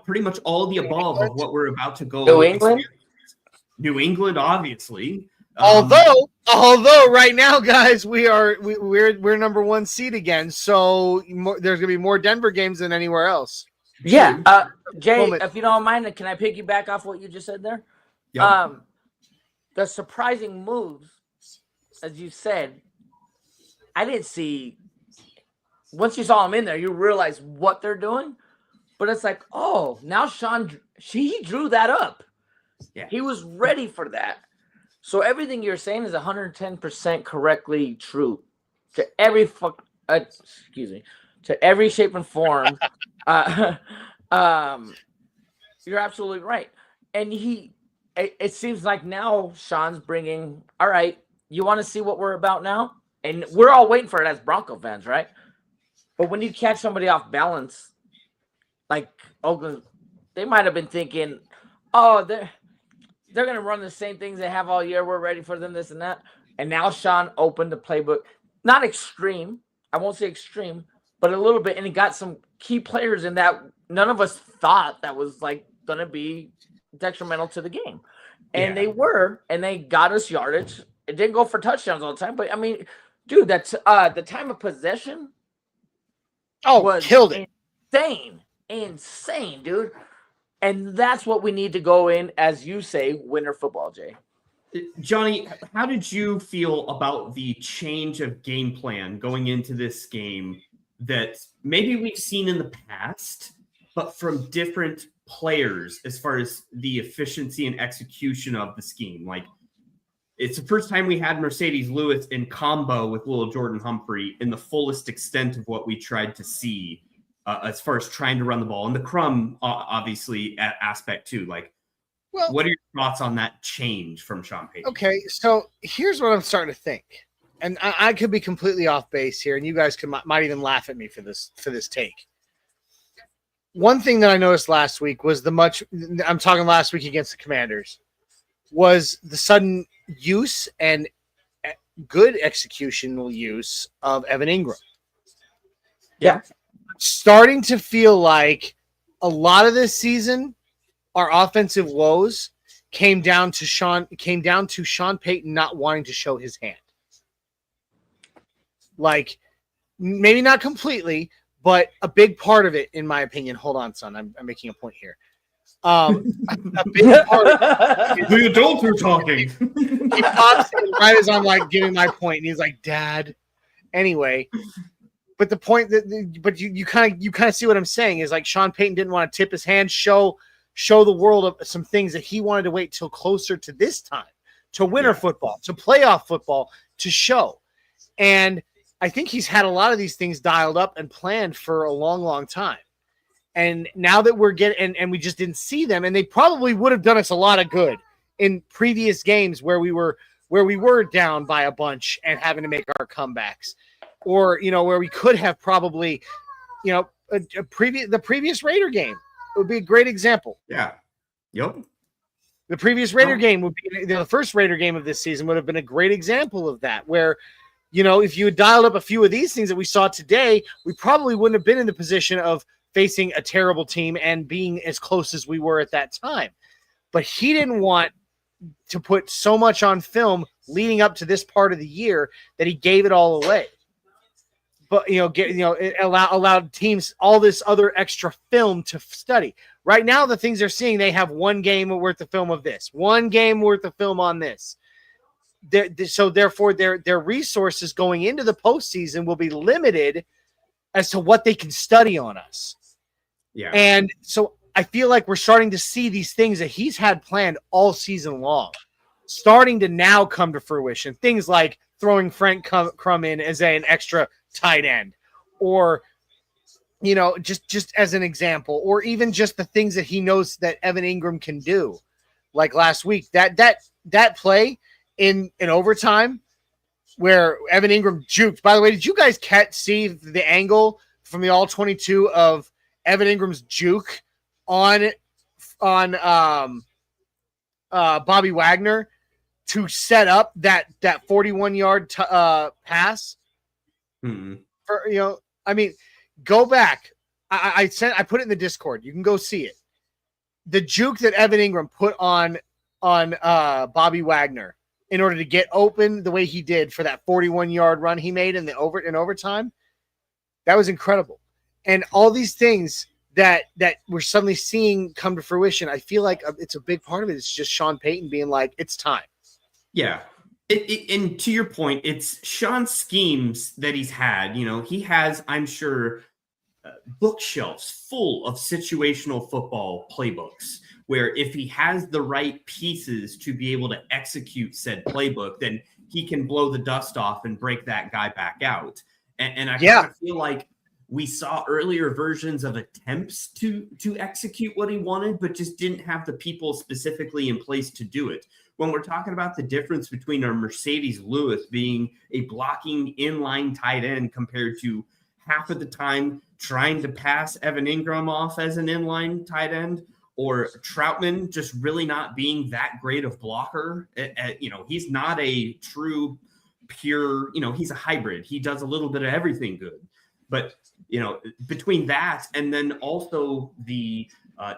S1: Pretty much all the above of what we're about to go. New England, obviously.
S3: Although right now, guys, we're number 1 seed again, so there's gonna be more Denver games than anywhere else.
S2: Yeah, Jay, if you don't mind, can I piggyback off what you just said there?
S1: Yep.
S2: The surprising moves, as you said, I didn't see. Once you saw them in there, you realize what they're doing, but it's like, oh, now he drew that up.
S1: Yeah,
S2: he was ready for that. So everything you're saying is 110% correctly true to every to every shape and form. You're absolutely right. And it seems like now Sean's bringing, all right, you want to see what we're about now? And we're all waiting for it as Bronco fans, right? But when you catch somebody off balance, like Oakland, they might have been thinking, oh, they're going to run the same things they have all year. We're ready for them, this and that. And now Sean opened the playbook. Not extreme. I won't say extreme, but a little bit. And he got some key players in that none of us thought that was going to be detrimental to the game. And they were, and they got us yardage. It didn't go for touchdowns all the time. But, I mean, dude, that's the time of possession.
S3: Was killed it.
S2: Insane, dude. And that's what we need to go in, as you say, winter football, Jay.
S1: Johnny, how did you feel about the change of game plan going into this game that maybe we've seen in the past, but from different players as far as the efficiency and execution of the scheme? It's the first time we had Mercedes Lewis in combo with Lil Jordan Humphrey in the fullest extent of what we tried to see. As far as trying to run the ball, and the Crum obviously aspect too. What are your thoughts on that change from Sean Payton?
S3: Okay, so here's what I'm starting to think, and I could be completely off base here, and you guys might even laugh at me for this take. One thing that I noticed last week was I'm talking last week against the Commanders, was the sudden use and good executional use of Evan Ingram.
S2: Yeah.
S3: Starting to feel like a lot of this season, our offensive woes came down to Sean Payton not wanting to show his hand. Like, maybe not completely, but a big part of it, in my opinion. Hold on, son. I'm making a point here. A big part of it,
S1: The adults are talking.
S3: he pops in right as I'm like giving my point, and he's like, "Dad." Anyway, but the point but you kind of see what I'm saying is like Sean Payton didn't want to tip his hand, show the world of some things that he wanted to wait till closer to this time, to winter football, to playoff football, to show. And I think he's had a lot of these things dialed up and planned for a long, long time. And now that we're getting, and we just didn't see them, and they probably would have done us a lot of good in previous games where we were down by a bunch and having to make our comebacks, or where we could have probably, the previous Raider game would be a great example.
S1: Yeah. Yep.
S3: The previous Raider game would be the first Raider game of this season would have been a great example of that, where, if you had dialed up a few of these things that we saw today, we probably wouldn't have been in the position of facing a terrible team and being as close as we were at that time. But he didn't want to put so much on film leading up to this part of the year that he gave it all away. But it allowed teams all this other extra film to study. Right now, the things they're seeing, they have one game worth of film of this, one game worth of film on this. So therefore, their resources going into the postseason will be limited as to what they can study on us.
S1: Yeah.
S3: And so I feel like we're starting to see these things that he's had planned all season long starting to now come to fruition. Things like throwing Frank Crum in as an extra tight end, or, just as an example, or even just the things that he knows that Evan Ingram can do. Like last week, that play in overtime where Evan Ingram juked. By the way, did you guys see the angle from the all 22 of Evan Ingram's juke on Bobby Wagner to set up that 41-yard pass?
S1: Mm-hmm.
S3: Go back. I put it in the Discord. You can go see it. The juke that Evan Ingram put on Bobby Wagner in order to get open the way he did for that 41-yard run he made in overtime, that was incredible. And all these things that we're suddenly seeing come to fruition, I feel like it's a big part of it. It's just Sean Payton being like, it's time.
S1: Yeah. And to your point, it's Sean's schemes that he's had. He has, I'm sure, bookshelves full of situational football playbooks where if he has the right pieces to be able to execute said playbook, then he can blow the dust off and break that guy back out. And I kind of feel like we saw earlier versions of attempts to execute what he wanted, but just didn't have the people specifically in place to do it. When we're talking about the difference between our Mercedes Lewis being a blocking inline tight end compared to half of the time trying to pass Evan Ingram off as an inline tight end, or Troutman just really not being that great of blocker. He's not a true pure, he's a hybrid. He does a little bit of everything good. But, between that and then also the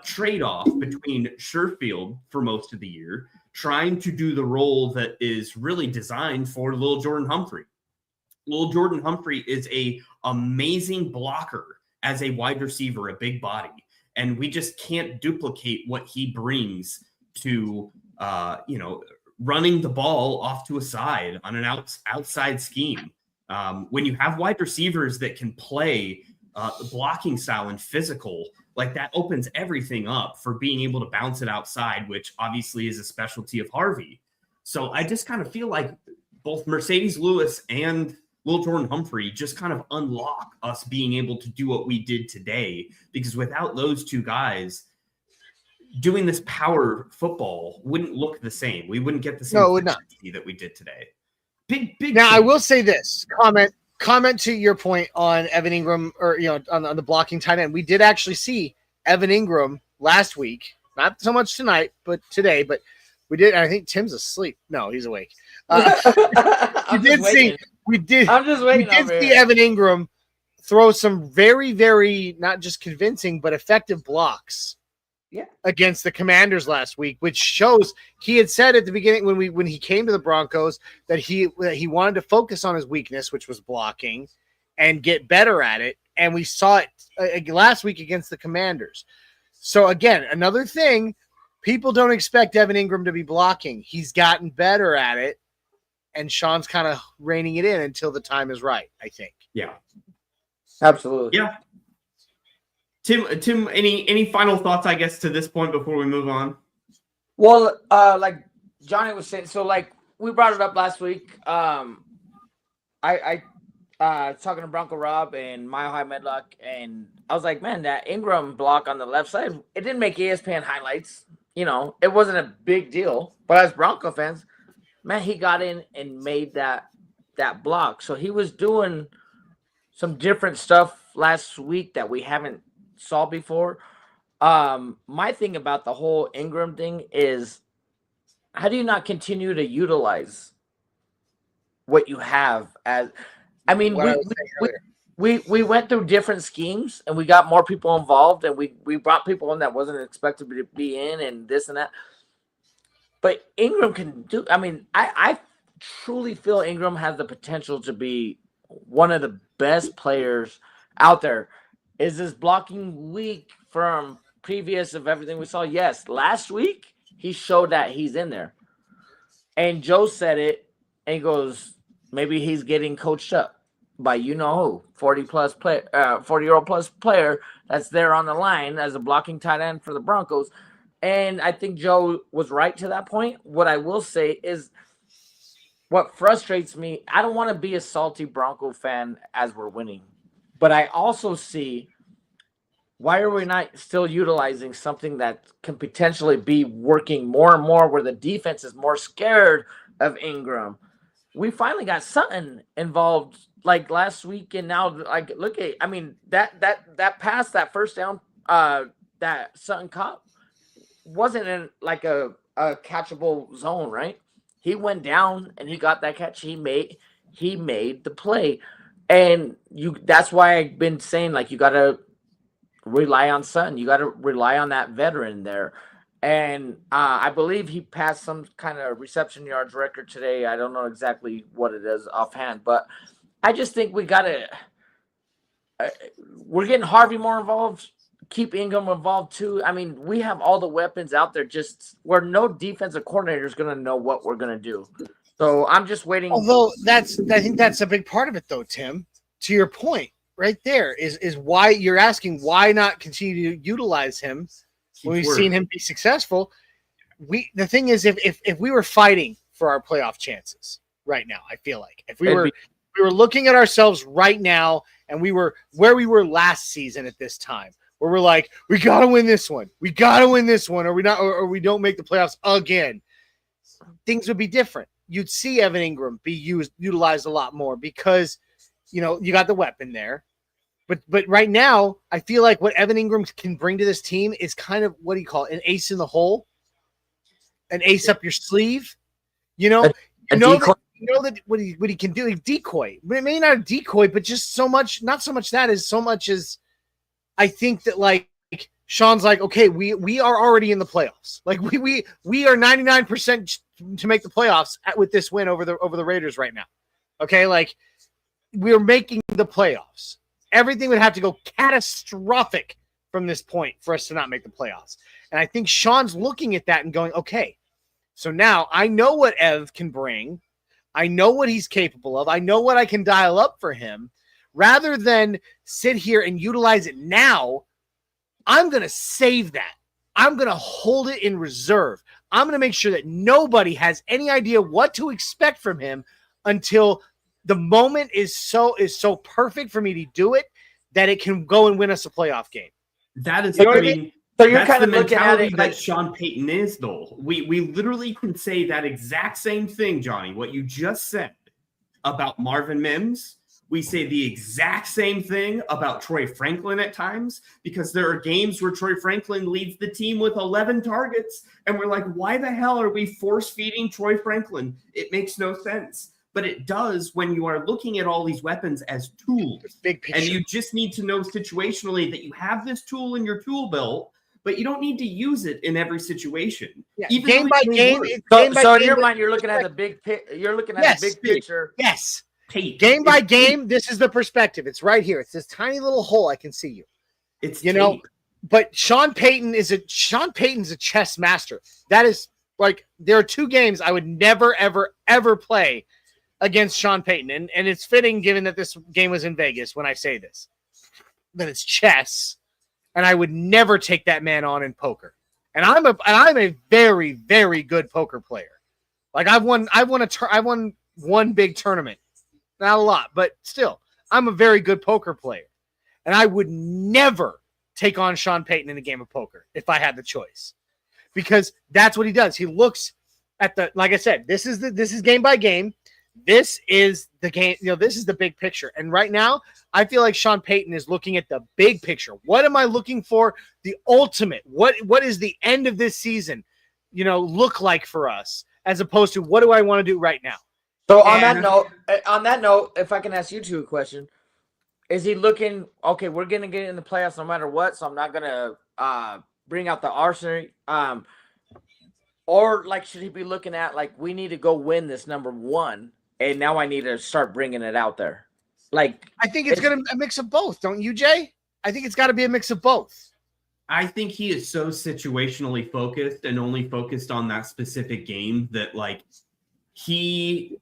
S1: trade-off between Sherfield for most of the year, trying to do the role that is really designed for Lil Jordan Humphrey. Lil Jordan Humphrey is a amazing blocker as a wide receiver, a big body. And we just can't duplicate what he brings to, running the ball off to a side on an outside scheme. When you have wide receivers that can play blocking style and physical, like that opens everything up for being able to bounce it outside, which obviously is a specialty of Harvey. So I just kind of feel like both Mercedes Lewis and Lil Jordan Humphrey just kind of unlock us being able to do what we did today, because without those two guys, doing this power football wouldn't look the same. We wouldn't get the same efficiency that we did today. Big. Now,
S3: I will say this comment to your point on Evan Ingram, or on the blocking tight end. We did actually see Evan Ingram last week, not so much tonight, but today. But We did. I think Tim's asleep. No, he's awake.
S2: I'm just waiting.
S3: We did.
S2: I'm just waiting.
S3: We did
S2: over
S3: see
S2: here.
S3: Evan Ingram throw some very, very not just convincing but effective blocks.
S2: Yeah.
S3: Against the Commanders last week, which shows he had said at the beginning when he came to the Broncos that he wanted to focus on his weakness, which was blocking, and get better at it. And we saw it last week against the Commanders. So again, another thing, people don't expect Evan Ingram to be blocking. He's gotten better at it, and Sean's kind of reining it in until the time is right, I think.
S1: Yeah.
S2: Absolutely.
S1: Yeah. Tim, any final thoughts, I guess, to this point before we move on?
S2: Well, like Johnny was saying, so like we brought it up last week. I talking to Bronco Rob and Mile High Medlock, and I was like, man, that Ingram block on the left side, it didn't make ESPN highlights. You know, it wasn't a big deal. But as Bronco fans, man, he got in and made that block. So he was doing some different stuff last week that we haven't saw before. My thing about the whole Ingram thing is, how do you not continue to utilize what you have? As I mean, we went through different schemes and we got more people involved, and we brought people in that wasn't expected to be in, and this and that. But Ingram can do. I mean, I truly feel Ingram has the potential to be one of the best players out there. Is this blocking weak from previous of everything we saw? Yes. Last week, he showed that he's in there. And Joe said it, and he goes, maybe he's getting coached up by who, 40-year-old plus player that's there on the line as a blocking tight end for the Broncos. And I think Joe was right to that point. What I will say is, what frustrates me, I don't want to be a salty Bronco fan as we're winning. But I also see, why are we not still utilizing something that can potentially be working more and more, where the defense is more scared of Ingram? We finally got Sutton involved like last week, and now like look at, I mean, that pass, that first down, that Sutton caught wasn't in like a catchable zone, right? He went down and he got that catch. He made the play. And that's why I've been saying, like, you got to rely on Sutton. You got to rely on that veteran there. And I believe he passed some kind of reception yards record today. I don't know exactly what it is offhand, but I just think we got to we're getting Harvey more involved. Keep Ingram involved too. I mean, we have all the weapons out there, just where no defensive coordinator is going to know what we're going to do. So I'm just waiting.
S3: Although I think that's a big part of it, though, Tim. To your point, right there is why you're asking why not continue to utilize him when we've seen him be successful. The thing is, if we were fighting for our playoff chances right now, I feel like if we were looking at ourselves right now and we were where we were last season at this time, where we're like, we got to win this one, or we don't make the playoffs again, things would be different. You'd see Evan Ingram be utilized a lot more because, you got the weapon there. But right now, I feel like what Evan Ingram can bring to this team is kind of, what do you call it, an ace in the hole, an ace up your sleeve. That what he can do, a decoy. Maybe not a decoy, but just not so much that as so much as I think that, like, Sean's like, okay, we are already in the playoffs. Like we are 99% to make the playoffs with this win over the Raiders right now. Okay, like we're making the playoffs. Everything would have to go catastrophic from this point for us to not make the playoffs. And I think Sean's looking at that and going, okay, so now I know what Ev can bring. I know what he's capable of. I know what I can dial up for him. Rather than sit here and utilize it now, I'm going to save that. I'm going to hold it in reserve. I'm going to make sure that nobody has any idea what to expect from him until the moment is so perfect for me to do it that it can go and win us a playoff game.
S1: That is,
S2: so you're kind of looking at it
S1: that Sean Payton is, though. We literally can say that exact same thing, Johnny, what you just said about Marvin Mims, We say the exact same thing about Troy Franklin at times, because there are games where Troy Franklin leads the team with 11 targets. And we're like, why the hell are we force feeding Troy Franklin? It makes no sense. But it does when you are looking at all these weapons as tools.
S3: Big picture.
S1: And you just need to know situationally that you have this tool in your tool belt, but you don't need to use it in every situation.
S3: Yeah.
S1: Even
S3: Game by game.
S2: So in your mind, you're looking at the big you're looking at the big picture.
S3: Yes.
S1: tape.
S3: Game by game, this is the perspective. It's right here. It's this tiny little hole. I can see you.
S1: It's
S3: you know, but Sean Payton's a chess master. That is like, there are two games I would never, ever, ever play against Sean Payton. And it's fitting given that this game was in Vegas when I say this, that it's chess. And I would never take that man on in poker. And I'm a very, very good poker player. Like I won one big tournament. Not a lot, but still, I'm a very good poker player. And I would never take on Sean Payton in a game of poker if I had the choice. Because that's what he does. He looks at the, like I said, this is game by game. This is the game, this is the big picture. And right now, I feel like Sean Payton is looking at the big picture. What am I looking for? The ultimate. What is the end of this season, look like for us, as opposed to what do I want to do right now?
S2: So on that note, if I can ask you two a question, is he looking, okay, we're going to get in the playoffs no matter what, so I'm not going to bring out the arsenal. Or, like, should he be looking at, like, we need to go win this number one, and now I need to start bringing it out there? Like,
S3: I think it's going to a mix of both, don't you, Jay? I think it's got to be a mix of both.
S1: I think he is so situationally focused and only focused on that specific game that, like, he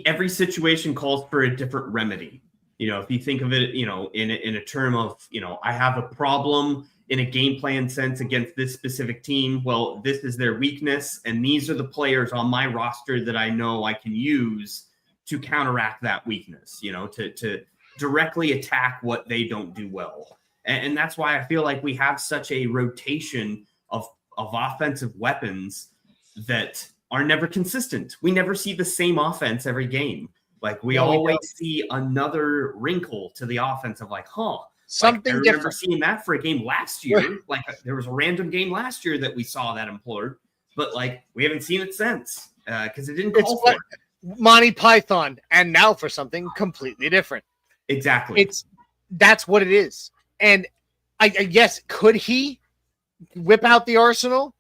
S1: every situation calls for a different remedy. If you think of it, in a term of, I have a problem in a game plan sense against this specific team. Well, this is their weakness, and these are the players on my roster that I know I can use to counteract that weakness, to directly attack what they don't do well. And that's why I feel like we have such a rotation of offensive weapons that are never consistent. We never see the same offense every game. Like we always see another wrinkle to the offense of like,
S3: something
S1: I remember
S3: different.
S1: seeing that for a game last year. Like there was a random game last year that we saw that implored, but like we haven't seen it since because it didn't call for it.
S3: Monty Python, and now for something completely different.
S1: Exactly.
S3: That's what it is. And I guess, could he whip out the arsenal?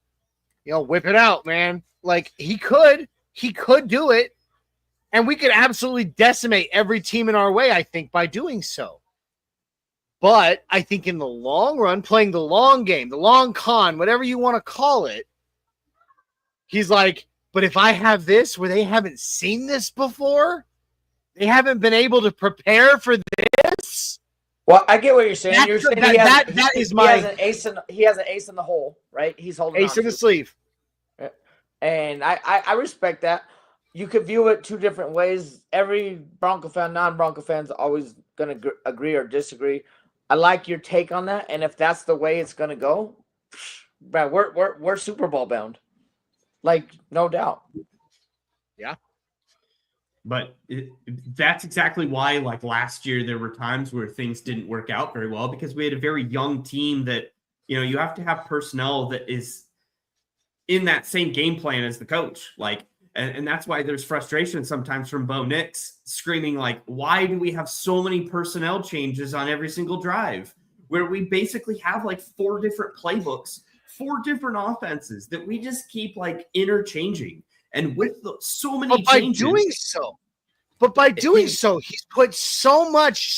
S3: Whip it out, man. Like he could do it. And we could absolutely decimate every team in our way, I think, by doing so. But I think in the long run, playing the long game, the long con, whatever you want to call it, he's like, but if I have this where they haven't seen this before, they haven't been able to prepare for this.
S2: Well, I get what you're saying. You're saying he has an ace in the hole, right? He's holding
S3: ace in the sleeve.
S2: And I respect that. You could view it two different ways. Every Bronco fan, non-Bronco fan's always going to agree or disagree. I like your take on that, and if that's the way it's going to go, man, we're Super Bowl bound, like no doubt.
S3: Yeah,
S1: but that's exactly why, like last year, there were times where things didn't work out very well because we had a very young team that you have to have personnel that is in that same game plan as the coach, like. And that's why there's frustration sometimes from Bo Nix screaming like, why do we have so many personnel changes on every single drive where we basically have like 4 different playbooks, 4 different offenses that we just keep like interchanging. And with so many changes.
S3: By doing so, he's put so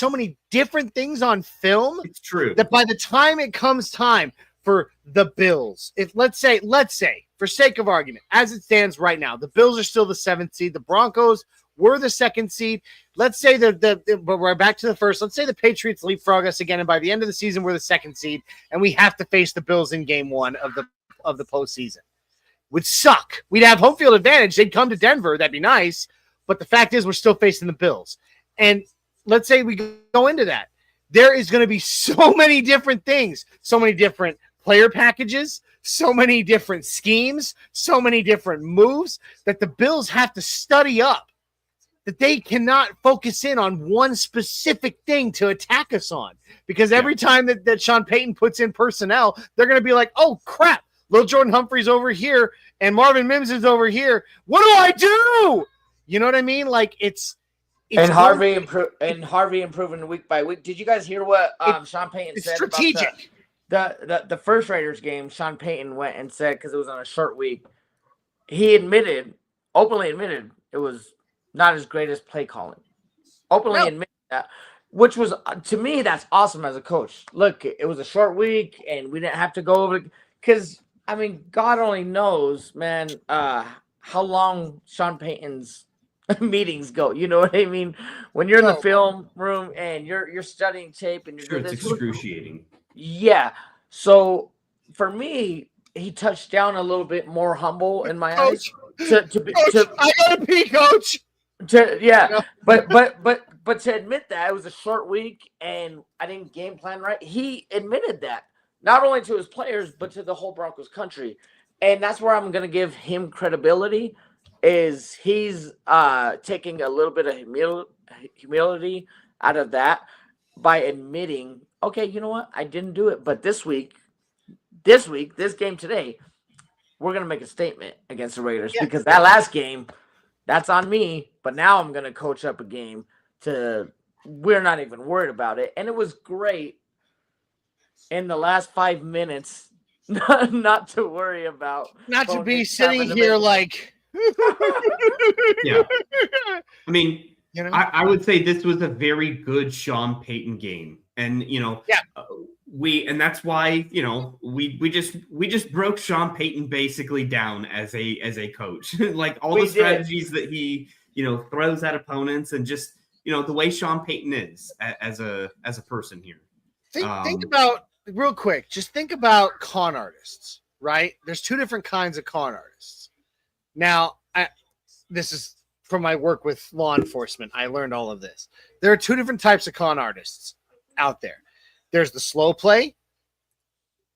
S3: many different things on film.
S1: It's true.
S3: That by the time it comes time for the Bills, if let's say, for sake of argument, as it stands right now, the Bills are still the 7th seed. The Broncos were the 2nd seed. Let's say but we're back to the first. Let's say the Patriots leapfrog us again, and by the end of the season, we're the 2nd seed, and we have to face the Bills in game 1 of the postseason. Would suck. We'd have home field advantage. They'd come to Denver. That'd be nice. But the fact is, we're still facing the Bills. And let's say we go into that. There is going to be so many different things, so many different player packages, so many different schemes, so many different moves that the Bills have to study up that they cannot focus in on one specific thing to attack us on. Because every time that Sean Payton puts in personnel, they're going to be like, oh, crap, Lil Jordan Humphrey's over here and Marvin Mims is over here. What do I do? You know what I mean? Like, it's
S2: and Harvey improving week by week. Did you guys hear what Sean Payton said
S3: strategic.
S2: About the first Raiders game? Sean Payton went and said, because it was on a short week, he openly admitted it was not his greatest play calling. Openly admitted that, which was, to me, that's awesome as a coach. Look, it was a short week, and we didn't have to go over, because, I mean, God only knows, man, how long Sean Payton's meetings go. You know what I mean? When you're in the film room and you're studying tape and you're
S1: sure, it's excruciating.
S2: Yeah. So for me, he touched down a little bit more humble in my eyes.
S3: I gotta pee, coach.
S2: But to admit that it was a short week and I didn't game plan right, he admitted that not only to his players but to the whole Broncos country, and that's where I'm gonna give him credibility. Is he's taking a little bit of humility out of that by admitting, okay, you know what, I didn't do it, but this game today, we're gonna make a statement against the Raiders because that last game, that's on me. But now I'm gonna coach up a game to we're not even worried about it, and it was great in the last 5 minutes not to worry about,
S3: not to be sitting here like.
S1: Yeah, I mean,
S3: you know,
S1: I would say this was a very good Sean Payton game, and and that's why we just broke Sean Payton basically down as a coach, like all the strategies that he throws at opponents, and just the way Sean Payton is as a person here.
S3: Think about real quick. Just think about con artists, right? There's two different kinds of con artists. Now, this is from my work with law enforcement. I learned all of this. There are two different types of con artists out there. There's the slow play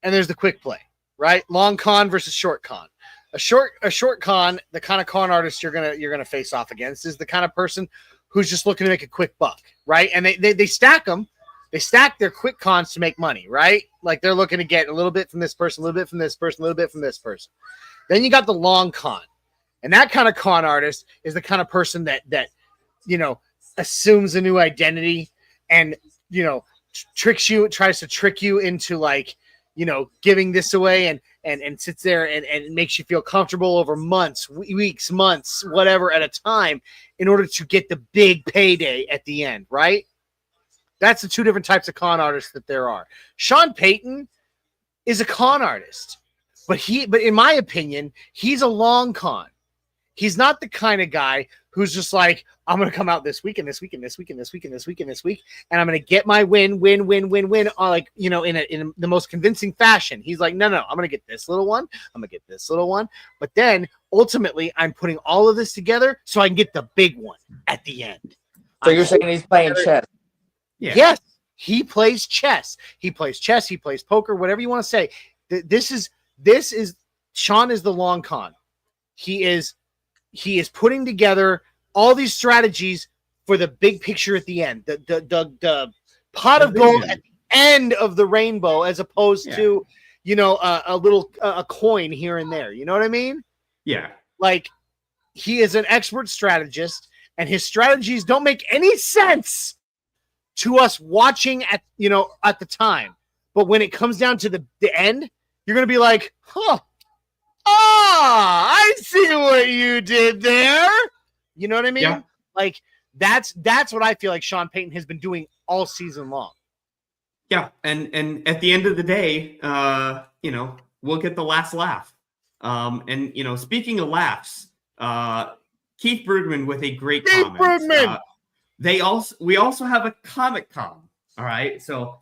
S3: and there's the quick play, right? Long con versus short con. A short con, the kind of con artist you're gonna face off against is the kind of person who's just looking to make a quick buck, right? And they stack them. They stack their quick cons to make money, right? Like they're looking to get a little bit from this person, a little bit from this person, a little bit from this person. Then you got the long con. And that kind of con artist is the kind of person that assumes a new identity and tries to trick you into giving this away and sits there and makes you feel comfortable over months, weeks, months, whatever at a time in order to get the big payday at the end, right? That's the two different types of con artists that there are. Sean Payton is a con artist, but in my opinion, he's a long con. He's not the kind of guy who's just like, I'm going to come out this week and this week and this week and this week and this week and this week, and I'm going to get my win, in the most convincing fashion. He's like, no, I'm going to get this little one. I'm going to get this little one. But then ultimately, I'm putting all of this together so I can get the big one at the end.
S2: So you're saying he's playing chess?
S1: Yeah.
S3: Yes, he plays chess. He plays chess. He plays poker, whatever you want to say. This is Sean is the long con. He is putting together all these strategies for the big picture at the end, the pot of gold at the end of the rainbow, as opposed to a coin here and there. You know what I mean?
S1: Yeah.
S3: Like, he is an expert strategist, and his strategies don't make any sense to us watching at the time. But when it comes down to the end, you're gonna be like, huh. I see what you did there. You know what I mean?
S1: Yeah.
S3: Like that's what I feel like Sean Payton has been doing all season long.
S1: Yeah, and at the end of the day, we'll get the last laugh. And speaking of laughs, Keith Bergman with a great comment. We also have a Comic Con. All right, so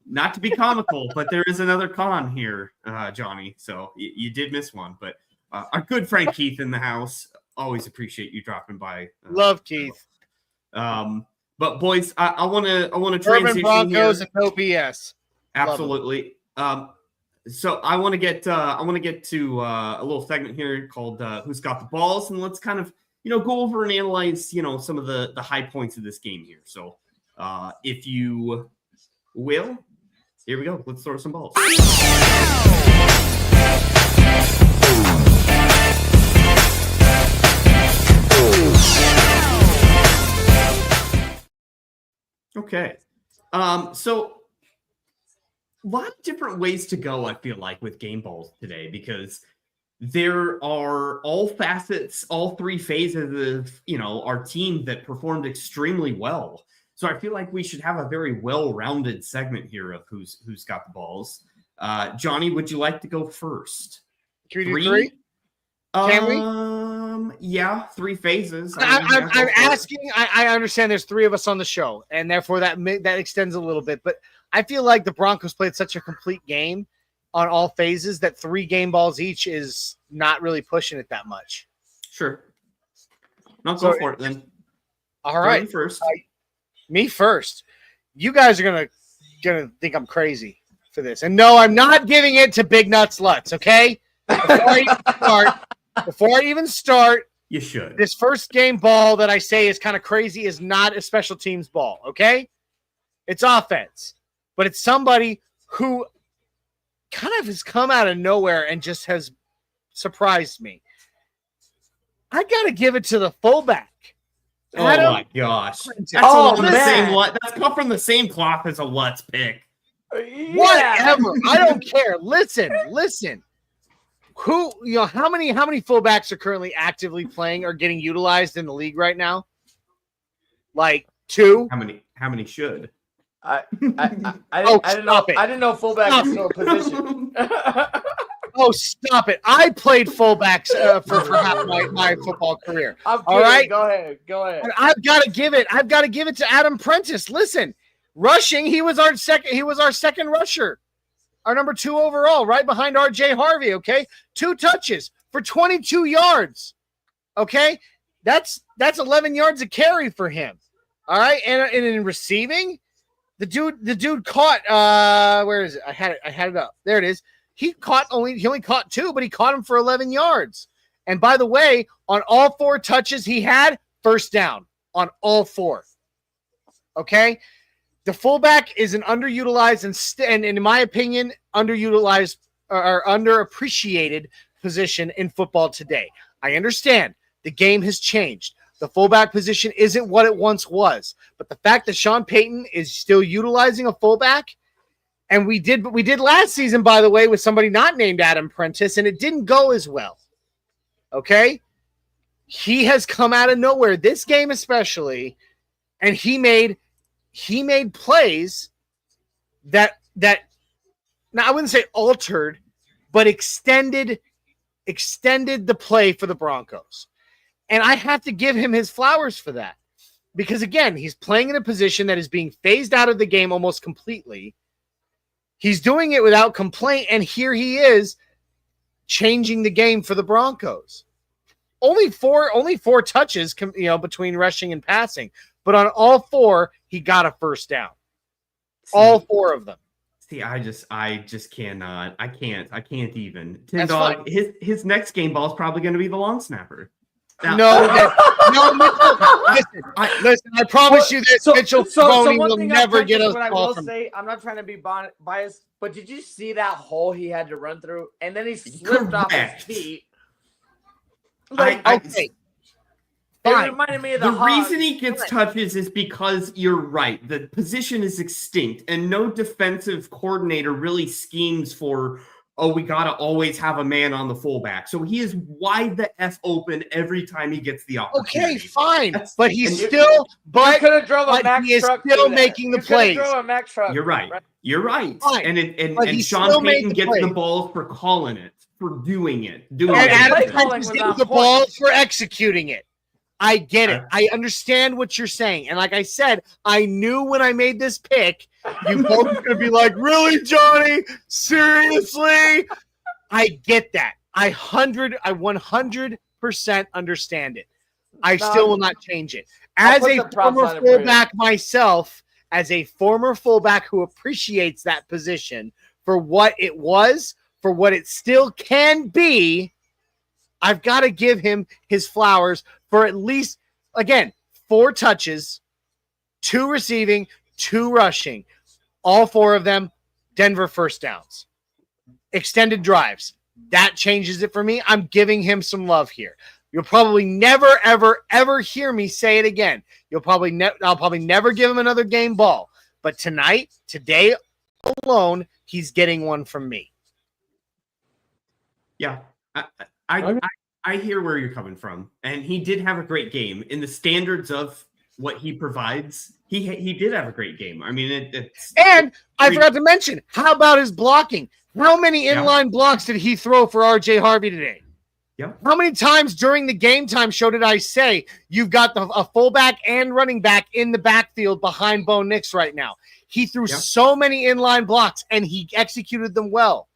S1: not to be comical, but there is another con here, Johnny. So you did miss one, but our good friend Keith in the house. Always appreciate you dropping by.
S3: Love Keith.
S1: But boys, I want to transition
S3: Broncos
S1: here.
S3: And no BS.
S1: Absolutely. So I want to get to a little segment here called "Who's Got the Balls," and let's kind of go over and analyze, some of the high points of this game here. So if you will, here we go. Let's throw some balls. Okay. So a lot of different ways to go, I feel like, with game balls today, because there are all facets, all three phases of, our team that performed extremely well. So I feel like we should have a very well-rounded segment here of who's got the balls. Johnny, would you like to go first?
S3: Can we do three? Can we?
S1: Yeah, three phases.
S3: I'm asking. I understand there's three of us on the show, and therefore that extends a little bit. But I feel like the Broncos played such a complete game on all phases that 3 game balls each is not really pushing it that much.
S1: Sure. Go for it then.
S3: All right,
S1: first.
S3: Me first. You guys are gonna think I'm crazy for this, and no, I'm not giving it to Big Nuts Lutz. Okay. Before I even start,
S1: you should.
S3: This first game ball that I say is kind of crazy is not a special teams ball, okay? It's offense. But it's somebody who kind of has come out of nowhere and just has surprised me. I got to give it to the fullback.
S1: Oh, my gosh. That's come from the same cloth as a Lutz pick.
S2: Yeah.
S3: Whatever. I don't care. Listen. How many fullbacks are currently actively playing or getting utilized in the league right now? Like 2?
S1: How many should?
S2: I didn't know fullback was still a position.
S3: Oh, stop it. I played fullbacks for half my football career.
S2: I'm kidding.
S3: All right?
S2: Go ahead.
S3: And I've got to give it to Adam Prentice. Listen, rushing, he was our second rusher. Our number 2 overall, right behind R.J. Harvey, okay? 2 touches for 22 yards, okay? That's 11 yards a carry for him, all right? And in receiving, the dude caught where is it? I had it up. There it is. He only caught 2, but he caught him for 11 yards. And by the way, on all 4 touches he had, first down on all 4, okay? The fullback is an underutilized and in my opinion, underutilized or underappreciated position in football today. I understand the game has changed. The fullback position isn't what it once was, but the fact that Sean Payton is still utilizing a fullback, and we did last season, by the way, with somebody not named Adam Prentice, and it didn't go as well. Okay, he has come out of nowhere this game especially, and he made plays that now I wouldn't say altered, but extended the play for the Broncos. And I have to give him his flowers for that. Because again, he's playing in a position that is being phased out of the game almost completely. He's doing it without complaint, and here he is changing the game for the Broncos. Only four touches, between rushing and passing. But on all 4, he got a first down. All 4 of them.
S1: See, I just cannot. I can't even. Tim
S3: That's
S1: Dog,
S3: fine.
S1: his next game ball is probably going to be the long snapper. Now,
S3: No, Mitchell. Listen, I promise you that Mitchell Tony will never get us.
S2: What I will say, I'm not trying to be biased, but did you see that hole he had to run through, and then he slipped off his feet?
S3: Okay.
S2: It reminded me of
S1: the reason he gets touches is because you're right. The position is extinct, and no defensive coordinator really schemes for, we got to always have a man on the fullback. So he is wide the F open every time he gets the opportunity.
S3: Okay, fine. But he's
S2: you
S3: still, but
S2: could have drove a Mack
S3: he is
S2: truck.
S3: still making the plays.
S2: Drove a Mack truck.
S1: You're right. You're right.
S3: Fine.
S1: And Sean Payton gets the balls for calling it, for doing it.
S3: And Adam Prentice gets the balls for executing it. I get it. I understand what you're saying. And like I said, I knew when I made this pick, you both were going to be like, really, Johnny? Seriously? I get that. I 100% understand it. I still will not change it. As a former fullback myself, as a former fullback who appreciates that position for what it was, for what it still can be, I've got to give him his flowers for at least, again, 4 touches, 2 receiving, 2 rushing. All 4 of them, Denver first downs. Extended drives. That changes it for me. I'm giving him some love here. You'll probably never, ever, ever hear me say it again. I'll probably never give him another game ball. But today alone, he's getting one from me.
S1: Yeah, I hear where you're coming from, and he did have a great game in the standards of what he provides. He did have a great game. I mean,
S3: I forgot to mention, how about his blocking? How many inline blocks did he throw for RJ Harvey today?
S1: Yeah.
S3: How many times during the game time show did I say you've got a fullback and running back in the backfield behind Bo Nix right now? He threw so many inline blocks, and he executed them well.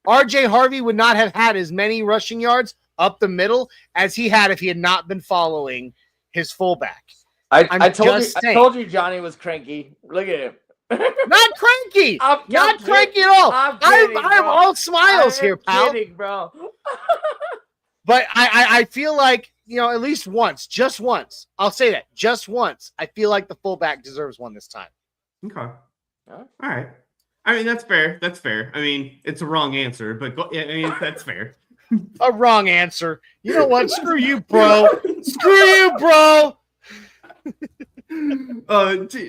S3: RJ Harvey would not have had as many rushing yards up the middle as he had if he had not been following his fullback.
S2: I told you Johnny was cranky. Look at him.
S3: Not cranky. Not cranky at all. I'm all smiles here, pal.
S2: Kidding, bro.
S3: But I feel like, at least once, just once, I'll say that, just once, I feel like the fullback deserves one this time.
S1: Okay. All right. I mean, that's fair. That's fair. I mean, it's a wrong answer, but that's fair.
S3: A wrong answer. You know what? Screw you, bro. Screw you, bro.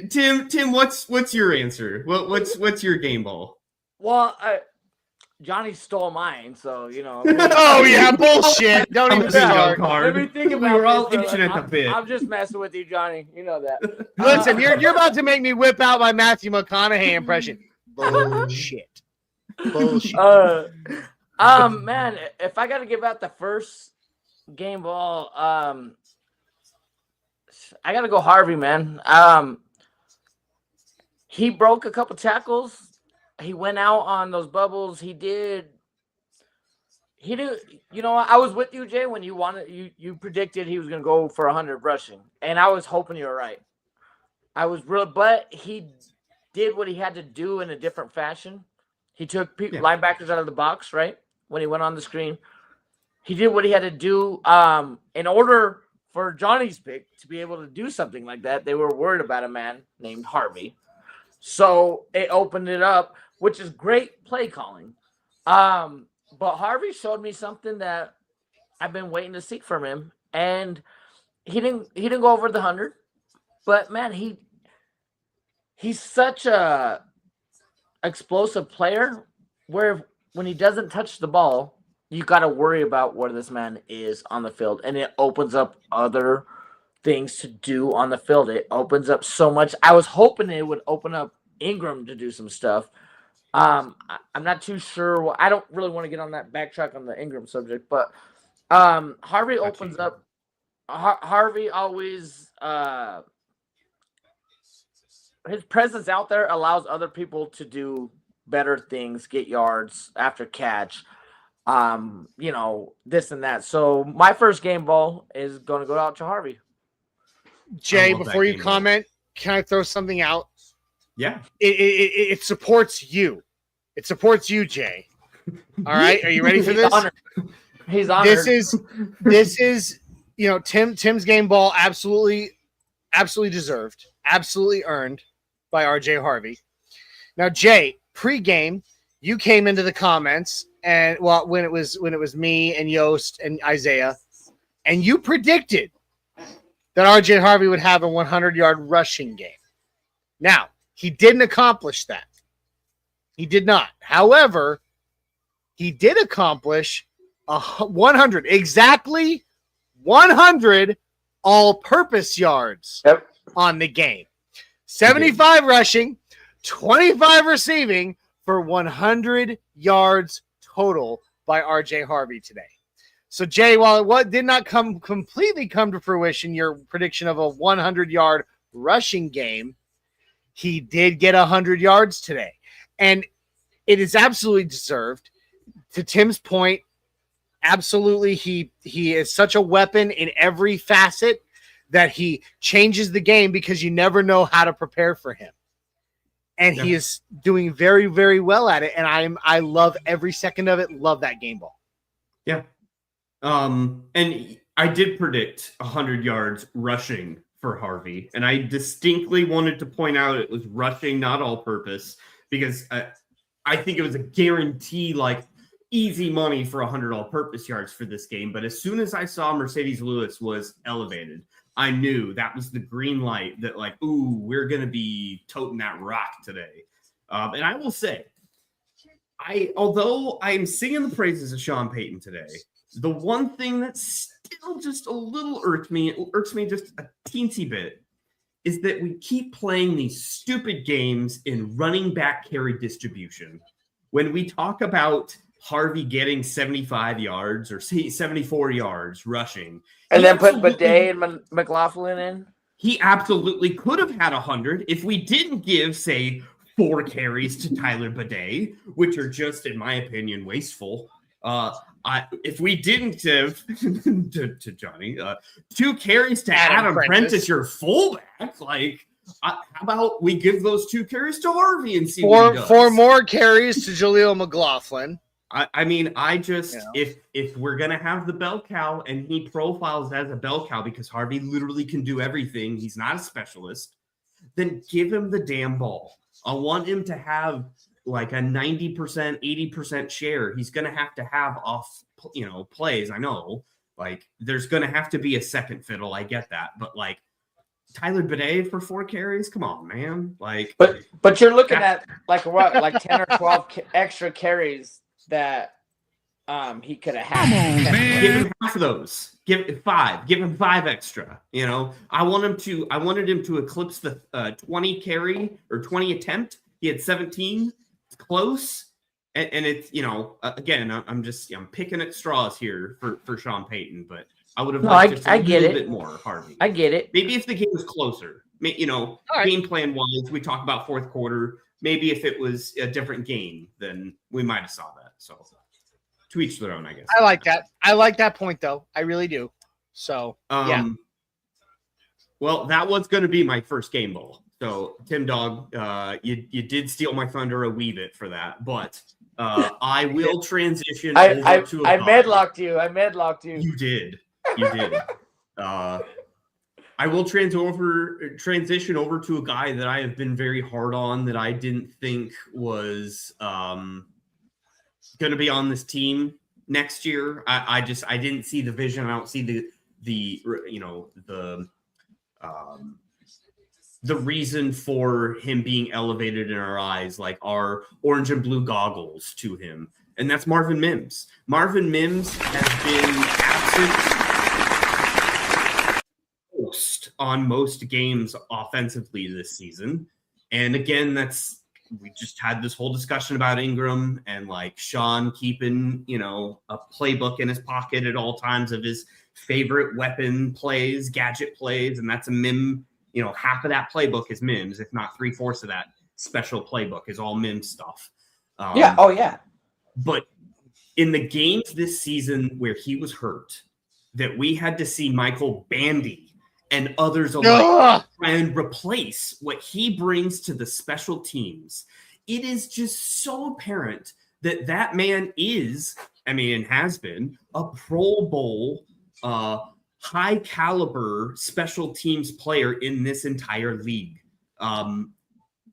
S1: Tim, what's your answer? What's your game ball?
S2: Well, Johnny stole mine, so
S3: Oh yeah, bullshit! Don't even start.
S2: Let me think about.
S1: We were all
S2: this,
S1: itching at the bit.
S2: I'm just messing with you, Johnny. You know that.
S3: Listen, you're about to make me whip out my Matthew McConaughey impression. Bullshit.
S2: Man, if I got to give out the first game ball, I got to go Harvey, man. He broke a couple tackles. He went out on those bubbles. He did. I was with you, Jay, when you predicted he was going to go for 100 rushing, and I was hoping you were right. But he did what he had to do in a different fashion. He took linebackers out of the box, right? When he went on the screen, he did what he had to do. In order for Johnny's pick to be able to do something like that, they were worried about a man named Harvey. So it opened it up, which is great play calling. But Harvey showed me something that I've been waiting to see from him, and he didn't go over the 100. But man, he's such a explosive player where when he doesn't touch the ball, you got to worry about where this man is on the field, and it opens up other things to do on the field. It opens up so much. I was hoping it would open up Ingram to do some stuff. I'm not too sure. I don't really want to get on that backtrack on the Ingram subject, but Harvey opens up. Harvey always his presence out there allows other people to do better things, get yards after catch, this and that. So my first game ball is going to go out to Harvey.
S3: Jay, before you comment, can I throw something out?
S1: Yeah.
S3: It supports you. It supports you, Jay. All right. Are you ready for this?
S2: He's honored.
S3: This is Tim's game ball absolutely deserved, absolutely earned by RJ Harvey. Now, Jay, pregame, you came into the comments and when it was me and Yost and Isaiah, and you predicted that RJ Harvey would have a 100-yard rushing game. Now, he didn't accomplish that. He did not. However, he did accomplish 100, exactly 100 all-purpose yards on the game. 75 rushing, 25 receiving for 100 yards total by RJ Harvey today. So, Jay, while it did not completely come to fruition, your prediction of a 100-yard rushing game, he did get 100 yards today. And it is absolutely deserved. To Tim's point, absolutely, he is such a weapon in every facet that he changes the game because you never know how to prepare for him. And he is doing very, very well at it. And I love every second of it. Love that game ball.
S1: Yeah. And I did predict 100 yards rushing for Harvey, and I distinctly wanted to point out it was rushing, not all purpose, because I think it was a guarantee, like easy money for 100 all purpose yards for this game. But as soon as I saw Mercedes Lewis was elevated, I knew that was the green light that, like, ooh, we're going to be toting that rock today. And I will say, although I'm singing the praises of Sean Payton today, the one thing that still just a little irks me just a teensy bit, is that we keep playing these stupid games in running back carry distribution. When we talk about Harvey getting 75 yards or 74 yards rushing.
S2: And then put Bidet and McLaughlin in?
S1: He absolutely could have had 100 if we didn't give, say, 4 carries to Tyler Bidet, which are just, in my opinion, wasteful. If we didn't give to Johnny 2 carries to Adam Prentice, your fullback, like, how about we give those 2 carries to Harvey and see what he does?
S3: 4 more carries to Jaleel McLaughlin.
S1: I mean, if we're gonna have the bell cow and he profiles as a bell cow because Harvey literally can do everything, he's not a specialist, then give him the damn ball. I want him to have like a 90%, 80% share. He's gonna have to have off, plays. I know, like, there's gonna have to be a second fiddle. I get that, but like Tyler Bidet for 4 carries, come on, man. Like,
S2: but you're looking at like what, like 10 or 12 extra carries that he could have had.
S1: Give him half of those. Give him 5 extra. I wanted him to eclipse the 20 carry or 20 attempt. He had 17. It's close. And it's, again, I'm picking at straws here for Sean Payton, but I would have liked just a little bit more, Harvey.
S2: I get it.
S1: Maybe if the game was closer, game plan wise, we talk about fourth quarter. Maybe if it was a different game, then we might have saw that. So to each their own, I guess.
S3: I like that. I like that point, though. I really do. So, yeah.
S1: Well, that was going to be my first game bowl. So, Tim Dog, you did steal my thunder a wee bit for that, but I will transition over to a
S2: I medlocked you.
S1: You did. I will transition over to a guy that I have been very hard on, that I didn't think was going to be on this team next year. I didn't see the vision. I don't see the reason for him being elevated in our eyes, like our orange and blue goggles to him. And that's Marvin Mims. Marvin Mims has been absent on most games offensively this season. And again, we just had this whole discussion about Ingram and like Sean keeping, a playbook in his pocket at all times of his favorite weapon plays, gadget plays. And that's a Mim, half of that playbook is Mims, if not 3/4 of that special playbook is all Mims stuff.
S2: Yeah. Oh yeah.
S1: But in the games this season where he was hurt, that we had to see Michael Bandy and others alike try and replace what he brings to the special teams, it is just so apparent that man is, and has been, a Pro Bowl, high caliber special teams player in this entire league.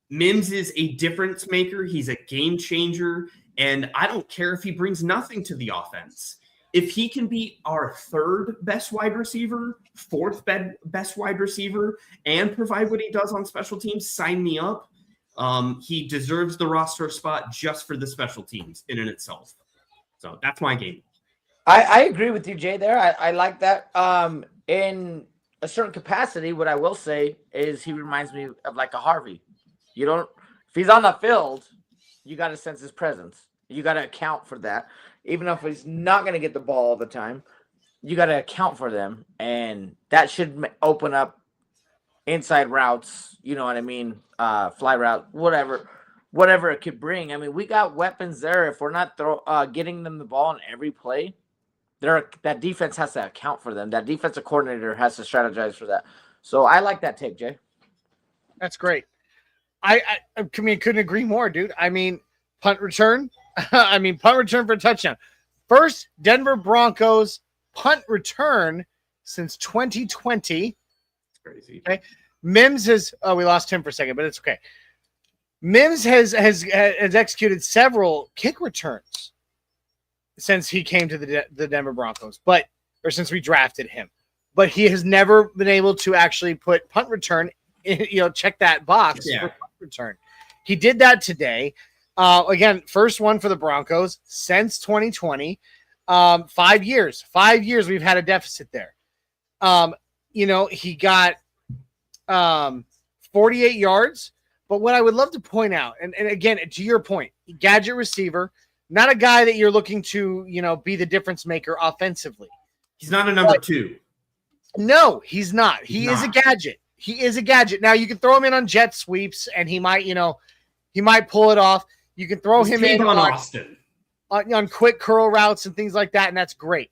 S1: Mims is a difference maker. He's a game changer. And I don't care if he brings nothing to the offense. If he can be our 3rd best wide receiver, 4th best wide receiver, and provide what he does on special teams, sign me up. He deserves the roster spot just for the special teams in and itself. So that's my game.
S2: I agree with you, Jay, there. I like that. In a certain capacity, what I will say is he reminds me of like a Harvey. If he's on the field, you got to sense his presence. You got to account for that. Even if he's not going to get the ball all the time, you got to account for them. And that should open up inside routes, you know what I mean? Fly route, whatever it could bring. I mean, we got weapons there. If we're not getting them the ball on every play, that defense has to account for them. That defensive coordinator has to strategize for that. So I like that take, Jay.
S3: That's great. I couldn't agree more, dude. I mean, punt return for a touchdown. First Denver Broncos punt return since 2020.
S1: It's crazy.
S3: Okay. Mims has we lost him for a second, but it's okay. Mims has executed several kick returns since he came to the Denver Broncos, or since we drafted him. But he has never been able to actually put punt return, check that box for punt return. He did that today. Again, first one for the Broncos since 2020. 5 years. 5 years we've had a deficit there. He got 48 yards. But what I would love to point out, and again, to your point, gadget receiver, not a guy that you're looking to, be the difference maker offensively.
S1: He's not a number 2.
S3: No, he's not. He is a gadget. He is a gadget. Now you can throw him in on jet sweeps, and he might pull it off. You can throw him in
S1: on Austin
S3: on quick curl routes and things like that, and that's great.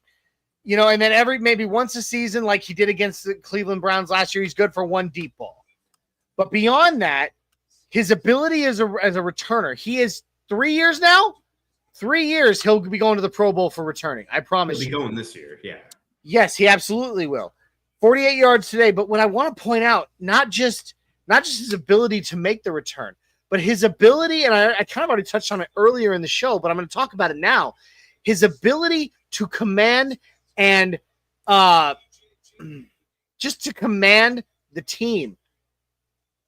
S3: And then maybe once a season, like he did against the Cleveland Browns last year, he's good for one deep ball. But beyond that, his ability as a returner, he is 3 years now. 3 years, he'll be going to the Pro Bowl for returning. I promise you.
S1: He'll be going this year, yeah.
S3: Yes, he absolutely will. 48 yards today. But what I want to point out, not just his ability to make the return, but his ability, and I kind of already touched on it earlier in the show, but I'm going to talk about it now. His ability to command and just to command the team,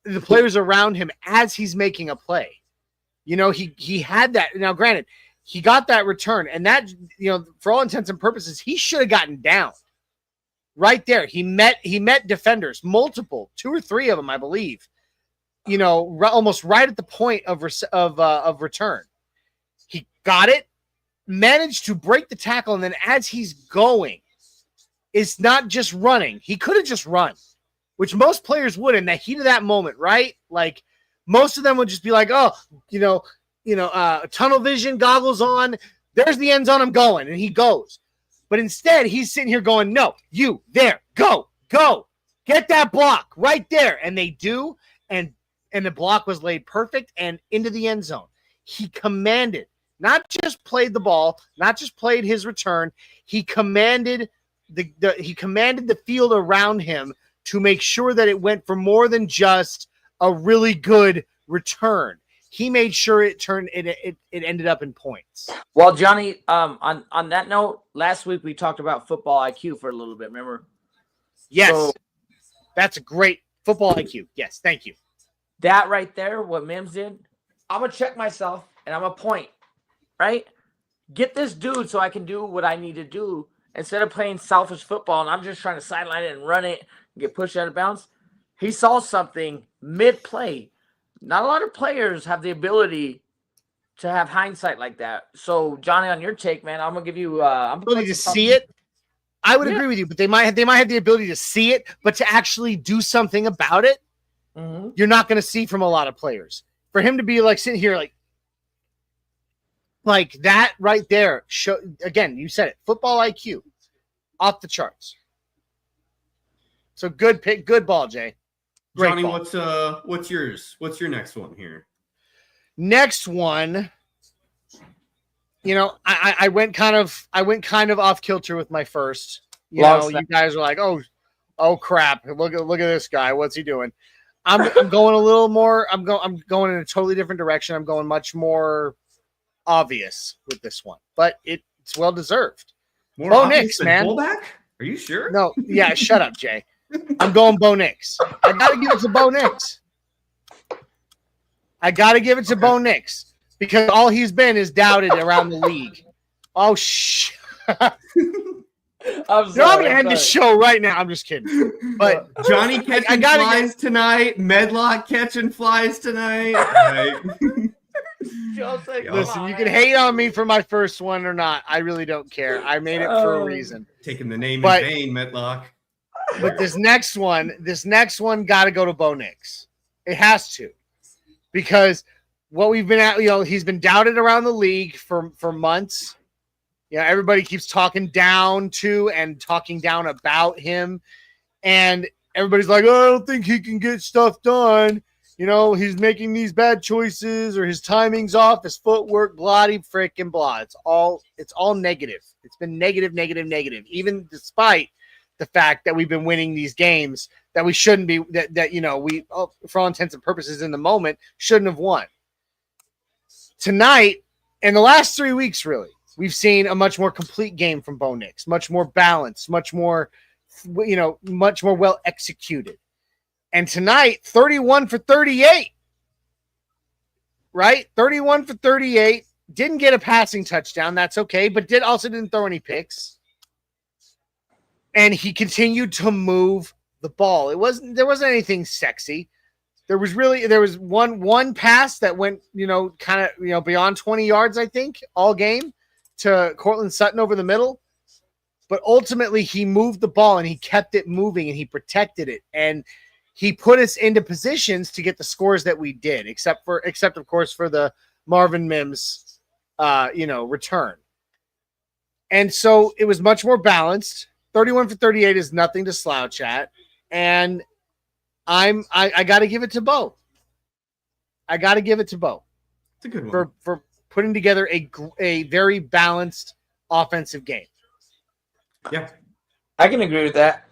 S3: the players around him as he's making a play. He had that. Now, granted, he got that return, and that, for all intents and purposes, he should have gotten down right there. He met defenders, multiple, 2 or 3 of them, I believe. Almost right at the point of return. He got it, managed to break the tackle, and then as he's going, it's not just running. He could have just run, which most players would in the heat of that moment, right? Like most of them would just be like, tunnel vision, goggles on. There's the end zone. I'm going, and he goes. But instead, he's sitting here going, no, you there, go, get that block right there, and they do, and the block was laid perfect and into the end zone. He commanded, not just played the ball, not just played his return. He commanded the field around him to make sure that it went for more than just a really good return. He made sure it ended up in points.
S2: Well, Johnny, on that note, last week we talked about football IQ for a little bit, remember?
S3: Yes.
S2: So,
S3: that's a great football IQ. Yes, thank you.
S2: That right there, what Mims did, I'm going to check myself and I'm going to point, right? Get this dude so I can do what I need to do instead of playing selfish football and I'm just trying to sideline it and run it and get pushed out of bounds. He saw something mid-play. Not a lot of players have the ability to have hindsight like that. So, Johnny, on your take, man, I'm gonna give you.
S3: Ability to see it. I would agree with you, but they might have the ability to see it, but to actually do something about it, you're not going to see from a lot of players. For him to be like sitting here, like that right there. Again, you said it. Football IQ, off the charts. So good pick, good ball, Jay. Great
S1: Johnny,
S3: ball.
S1: what's yours? What's your next one here?
S3: Next one, I went kind of off kilter with my first. You guys were like, oh crap! Look at this guy. What's he doing? I'm going a little more. I'm going in a totally different direction. I'm going much more obvious with this one, but it's well deserved. Bo Nix, man.
S1: Fullback? Are you sure?
S3: No, yeah. Shut up, Jay. I'm going Bo Nix. I got to give it to Bo Nix. Bo Nix because all he's been is doubted around the league. Oh, shit. I'm going to end the show right now. I'm just kidding. But
S1: Johnny catching flies tonight. Medlock catching flies tonight. Right.
S3: Listen, you can hate on me for my first one or not. I really don't care. I made it for a reason.
S1: Taking the name in vain, Medlock.
S3: But this next one got to go to Bo Nix. It has to. Because what we've been at, he's been doubted around the league for months. Everybody keeps talking down to and talking down about him. And everybody's like, oh, I don't think he can get stuff done. he's making these bad choices or his timing's off, his footwork, bloody freaking blah. It's all negative. It's been negative, even despite the fact that we've been winning these games that we shouldn't be, that we, for all intents and purposes in the moment, shouldn't have won. Tonight, in the last 3 weeks, really, we've seen a much more complete game from Bo Nix, much more balanced, much more well executed. And tonight, 31 for 38, right? 31 for 38. Didn't get a passing touchdown. That's okay, but didn't throw any picks. And he continued to move the ball. There wasn't anything sexy. There was one pass that went, beyond 20 yards, I think, all game to Cortland Sutton over the middle. But ultimately he moved the ball and he kept it moving and he protected it. And he put us into positions to get the scores that we did, except of course for the Marvin Mims, return. And so it was much more balanced. 31 for 38 is nothing to slouch at. And I got to give it to Bo. It's
S1: a good one
S3: for putting together a very balanced offensive game.
S1: Yeah,
S2: I can agree with that.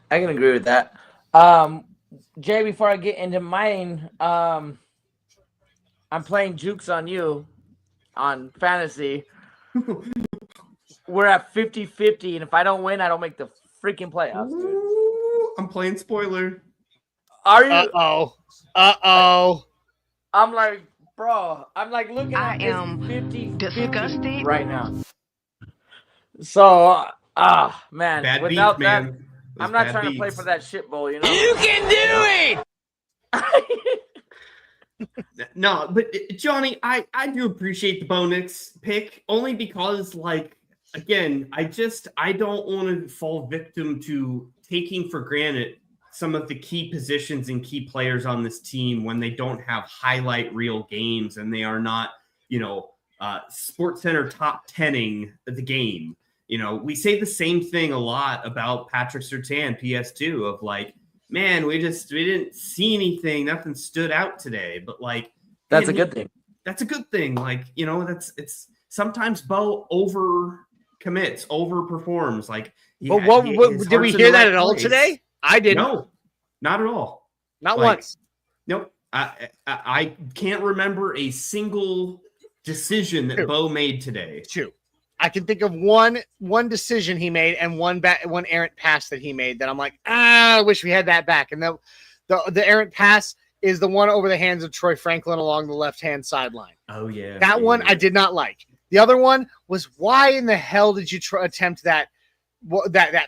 S2: Jay, before I get into mine, I'm playing Jukes on you on fantasy. We're at 50-50, and if I don't win, I don't make the freaking playoffs, dude.
S1: Ooh, I'm playing spoiler.
S2: Are you?
S3: Uh-oh.
S2: I'm like, bro, looking at
S6: I am
S2: 50
S6: disgusted
S2: right now. So, man,
S1: Bad
S2: without
S1: beats,
S2: that,
S1: man.
S2: I'm not trying to play for that shit bowl, You
S6: can do it.
S1: No, but Johnny, I do appreciate the Bo Nix pick only because, again, I don't want to fall victim to taking for granted some of the key positions and key players on this team when they don't have highlight reel games and they are not, Sports Center top 10ing the game. We say the same thing a lot about Patrick Surtain, PS2, of man, we didn't see anything, nothing stood out today. But
S2: that's a good thing.
S1: That's a good thing. It's sometimes Bo overcommits, overperforms.
S3: Did we hear that at all today? I didn't.
S1: No, not at all.
S3: Not once.
S1: Nope. I can't remember a single decision that Bo made today.
S3: Two. I can think of one decision he made and one errant pass that he made that I'm like, I wish we had that back. And the errant pass is the one over the hands of Troy Franklin along the left-hand sideline.
S1: Oh, yeah.
S3: That one I did not like. The other one was, why in the hell did you attempt that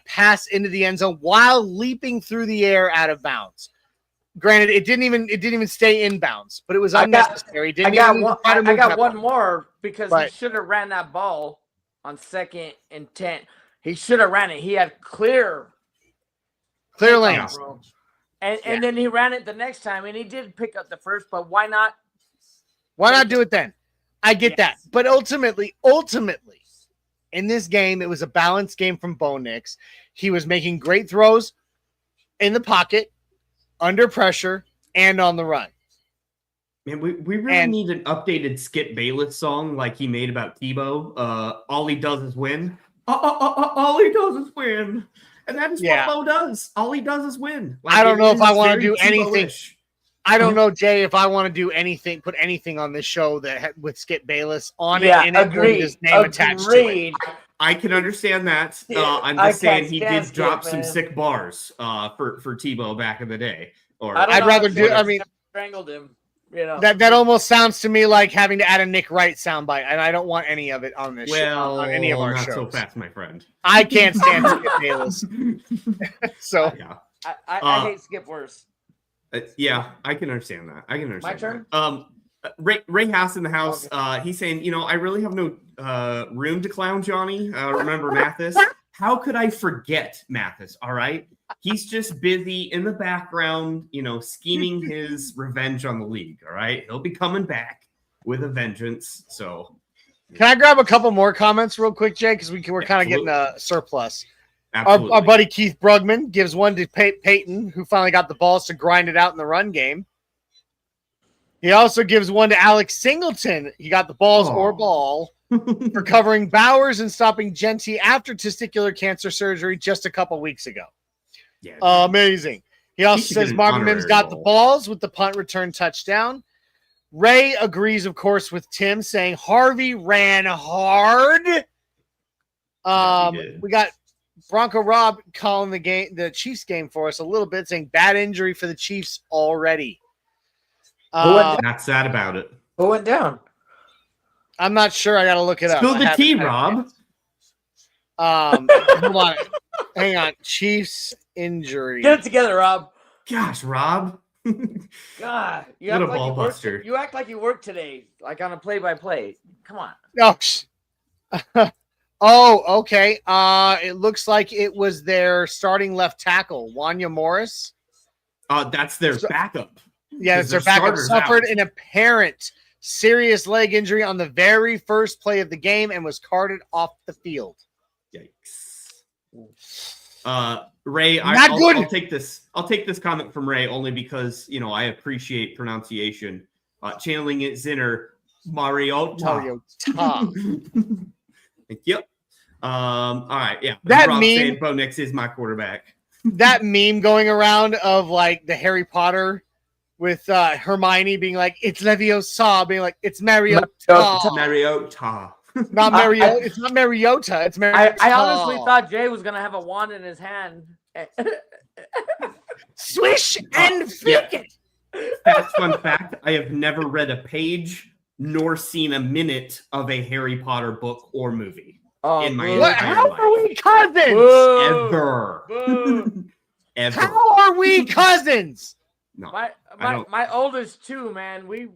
S3: pass into the end zone while leaping through the air out of bounds? Granted, it didn't even stay in bounds, but it was unnecessary.
S2: I got one more because he should have ran that ball on 2nd and 10. He should have ran it. He had clear
S3: lanes.
S2: And then he ran it the next time, and he did pick up the first, but why not?
S3: Why not do it then? I get that. But ultimately, in this game, it was a balanced game from Bo Nix. He was making great throws in the pocket, under pressure, and on the run.
S1: Man, we really need an updated Skip Bayless song like he made about Tebow. All he does is win. All he does is win. And that is what Bo does. All he does is win.
S3: I don't know if I want to do anything. I don't know, Jay, if I want to do anything, put anything on this show that with Skip Bayless on it and his name attached to it.
S1: I can understand that. I'm just saying he did drop some sick bars for Tebow back in the day. Or
S3: I'd rather do. I mean,
S2: strangled him.
S3: That almost sounds to me like having to add a Nick Wright soundbite, and I don't want any of it on this show, on any of our
S1: not
S3: shows.
S1: So fast, my friend.
S3: I can't stand Skip Bayless. So
S1: yeah,
S2: I hate Skip worse.
S1: Yeah, I can understand that.
S2: My turn.
S1: Ray House in the house. He's saying, I really have no room to clown Johnny. Remember Mathis? How could I forget Mathis? All right. He's just busy in the background, scheming his revenge on the league. All right. He'll be coming back with a vengeance. So
S3: can I grab a couple more comments real quick, Jay? Because we're kind of getting a surplus.
S1: Absolutely.
S3: Our buddy Keith Brugman gives one to Peyton, who finally got the balls to grind it out in the run game. He also gives one to Alex Singleton. He got the balls or ball for covering Bowers and stopping Genty after testicular cancer surgery just a couple weeks ago.
S1: Yeah,
S3: Amazing. He also
S1: should
S3: says
S1: get an
S3: Marvin Mims
S1: honorary
S3: got the
S1: ball.
S3: balls with the punt return touchdown. Ray agrees, of course, with Tim, saying Harvey ran hard.
S1: Yeah, he did.
S3: We got Bronco Rob calling the Chiefs game for us a little bit, saying bad injury for the Chiefs already.
S1: Not sad about it.
S2: Who went down?
S3: I'm not sure. I got to look it up.
S1: Spill the
S3: I
S1: tea,
S3: haven't-
S1: Rob.
S3: Hold on. Hang on. Chiefs injury.
S2: Get it together, Rob.
S1: Gosh, Rob.
S2: God, you
S1: What
S2: act
S1: a
S2: like
S1: ball
S2: you work.
S1: buster.
S2: You act like you work today, like on a play-by-play. Come on.
S3: Oh, okay. It looks like it was their starting left tackle, Wanya Morris.
S1: That's their backup.
S3: Yeah, it's their
S1: Their
S3: backup.
S1: starter's
S3: Suffered
S1: out.
S3: an apparent serious leg injury on the very first play of the game and was carted off the field.
S1: Yikes. Ray,
S3: Not good.
S1: I'll take this. I'll take this comment from Ray only because I appreciate pronunciation. Channeling it Zinner, Mariota. Thank you. All right, yeah.
S3: That
S1: Rob
S3: meme-
S1: saying Bo Nix is my quarterback.
S3: That meme going around of like the Harry Potter with Hermione being like, it's Leviosa, being like, it's Mariota.
S1: Mariota.
S3: Not Mariota. It's not Mariota. It's Mariota.
S2: I honestly thought Jay was gonna have a wand in his hand.
S3: Swish and flick it.
S1: That's fun fact. I have never read a page nor seen a minute of a Harry Potter book or movie in my
S3: What?
S1: entire
S3: How
S1: life.
S3: are we cousins?
S2: Boo.
S1: Ever.
S2: Boo.
S1: Ever.
S3: How are we cousins?
S1: No.
S2: My
S1: I don't-
S2: my oldest too, man. We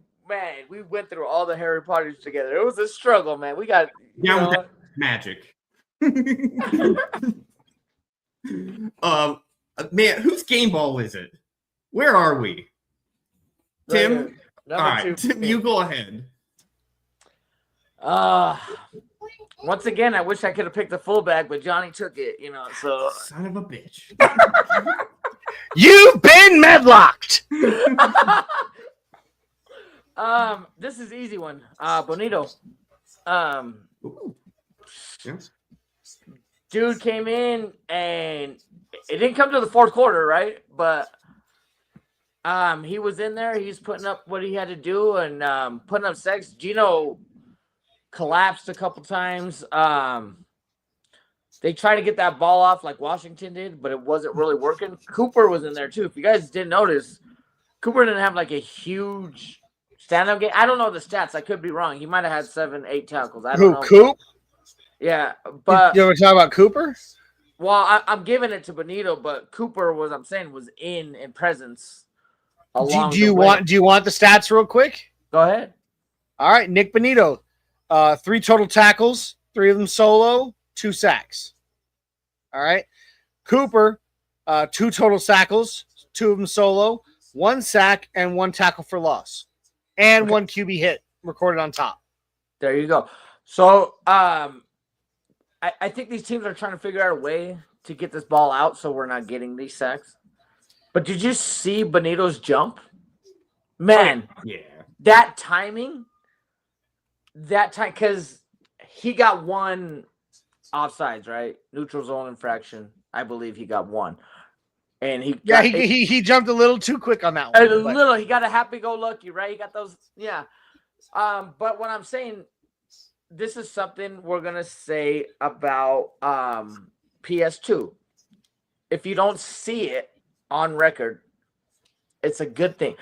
S2: went through all the Harry Potters together. It was a struggle, man. We got
S1: Down with that magic. Man, whose game ball is it? Where are we? Tim? All right, Tim, you go ahead.
S2: Once again, I wish I could have picked the fullback, but Johnny took it, so
S1: Son of a bitch.
S3: You've been medlocked.
S2: this is easy one. Bonito.
S1: Ooh. Yeah.
S2: Dude came in and it didn't come to the fourth quarter, right? But he was in there. He's putting up what he had to do and putting up sacks. Gino collapsed a couple times. They tried to get that ball off like Washington did, but it wasn't really working. Cooper was in there too. If you guys didn't notice, Cooper didn't have like a huge stand-up game. I don't know the stats. I could be wrong. He might have had 7-8 tackles. I don't know.
S3: Coop?
S2: Yeah, but
S3: You ever talk about Cooper?
S2: well, I'm giving it to Bonito, but Cooper was in presence. Along
S3: Do you
S2: the way.
S3: want the stats real quick?
S2: Go ahead.
S3: All right, Nick Bonito, 3 total tackles, 3 of them solo, 2 sacks. All right, Cooper, 2 total tackles, 2 of them solo, 1 sack, and 1 tackle for loss, and 1 QB hit recorded on top.
S2: There you go. So, I think these teams are trying to figure out a way to get this ball out so we're not getting these sacks. But did you see Bonito's jump? Man,
S1: Yeah.
S2: that timing, because he got 1 offsides, right? Neutral zone infraction. I believe he got 1. And he
S3: jumped a little too quick on that
S2: a
S3: one. but-
S2: little. He got a happy-go-lucky, right? He got those, yeah. But what I'm saying, this is something we're gonna say about PS2. If you don't see it on record, it's a good thing.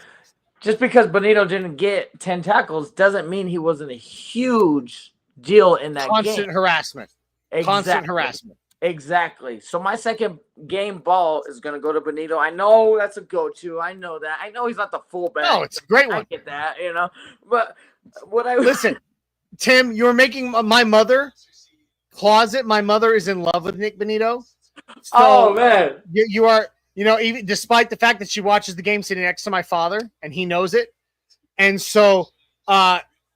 S2: Just because Bonito didn't get 10 tackles doesn't mean he wasn't a huge deal in that
S3: Constant
S2: game.
S3: harassment. Constant
S2: Exactly.
S3: harassment.
S2: Exactly. So my second game ball is going to go to Bonito. I know that's a go-to. I know that. I know he's not the fullback.
S3: No, it's a great
S2: I
S3: one.
S2: get that, But what I
S3: Listen, Tim, you're making my mother closet. My mother is in love with Nick Bonito. So
S2: oh man,
S3: you are, even despite the fact that she watches the game sitting next to my father and he knows it. And so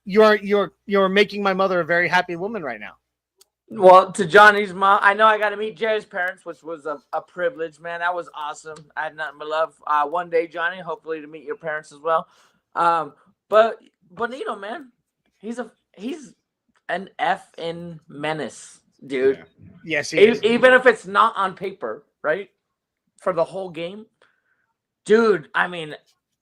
S3: you're making my mother a very happy woman right now.
S2: well, to Johnny's mom, I know I got to meet Jerry's parents, which was a privilege, man. That was awesome. I had nothing but love. One day, Johnny, hopefully to meet your parents as well. But Bonito, man, he's an effing menace, dude.
S1: Yeah.
S3: Yes, he is.
S2: Even if it's not on paper, right? For the whole game, dude. I mean,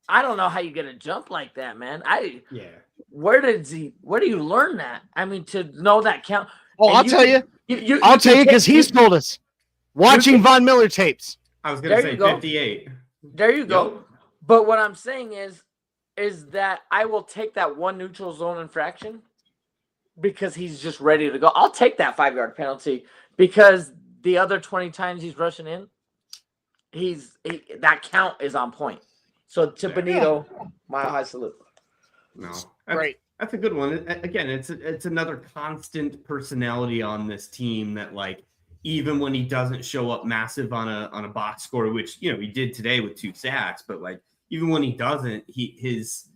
S2: I don't know how you get a jump like that, man.
S1: Yeah.
S2: Where do you learn that? I mean, to know that count.
S3: Oh,
S2: And
S3: I'll tell you.
S2: You
S3: I'll tell you
S2: can
S3: because
S2: take-
S3: he's told us. Watching Von Miller tapes.
S1: I was gonna
S2: There
S1: say
S2: you go.
S1: 58.
S2: There you go.
S1: Yup.
S2: But what I'm saying is that I will take that one neutral zone infraction because he's just ready to go. I'll take that 5-yard penalty because the other 20 times he's rushing in, that count is on point. So to
S1: Yeah.
S2: Benito, my high salute.
S1: No.
S3: Great.
S1: That's a good one. Again, it's another constant personality on this team that, like, even when he doesn't show up massive on a box score, which, you know, he did today with 2 sacks, but, like, even when he doesn't, his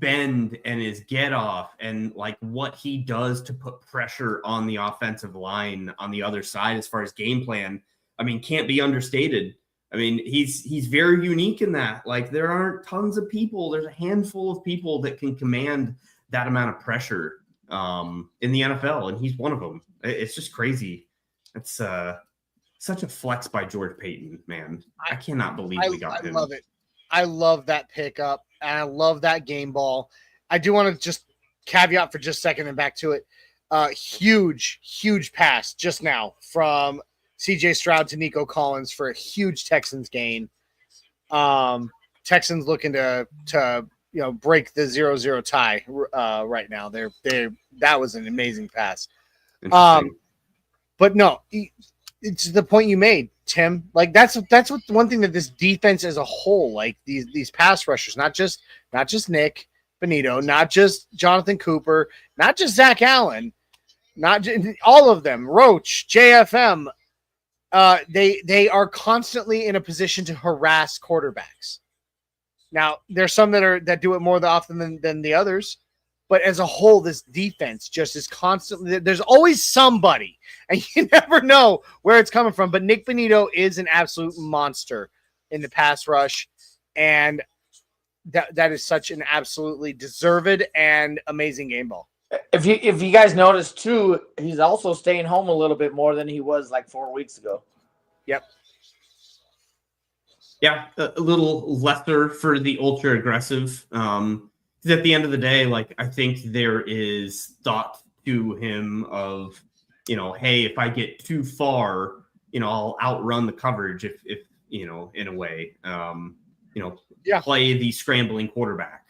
S1: bend and his get off and, like, what he does to put pressure on the offensive line on the other side as far as game plan, I mean, can't be understated. I mean, he's very unique in that. Like, there aren't tons of people. There's a handful of people that can command that amount of pressure in the NFL, and he's one of them. It's just crazy. It's such a flex by George Payton, man. I cannot believe we got him.
S3: I love it. I love that pickup, and I love that game ball. I do want to just caveat for just a second and back to it. Huge pass just now from CJ Stroud to Nico Collins for a huge Texans gain. Texans looking to break the 0-0 tie right now. That was an amazing pass. But no, it's the point you made, Tim. Like that's what one thing that this defense as a whole, like these pass rushers, not just Nick Benito, not just Jonathan Cooper, not just Zach Allen, not just, all of them, Roach, JFM. They are constantly in a position to harass quarterbacks. Now, there's some that do it more often than the others, but as a whole, this defense just is constantly. There's always somebody, and you never know where it's coming from. But Nick Benito is an absolute monster in the pass rush, and that is such an absolutely deserved and amazing game ball.
S2: If you guys notice too, he's also staying home a little bit more than he was like 4 weeks ago.
S3: Yep.
S1: Yeah, a little lesser for the ultra aggressive. At the end of the day, like, I think there is thought to him of, hey, if I get too far, I'll outrun the coverage if in a way, play the scrambling quarterback.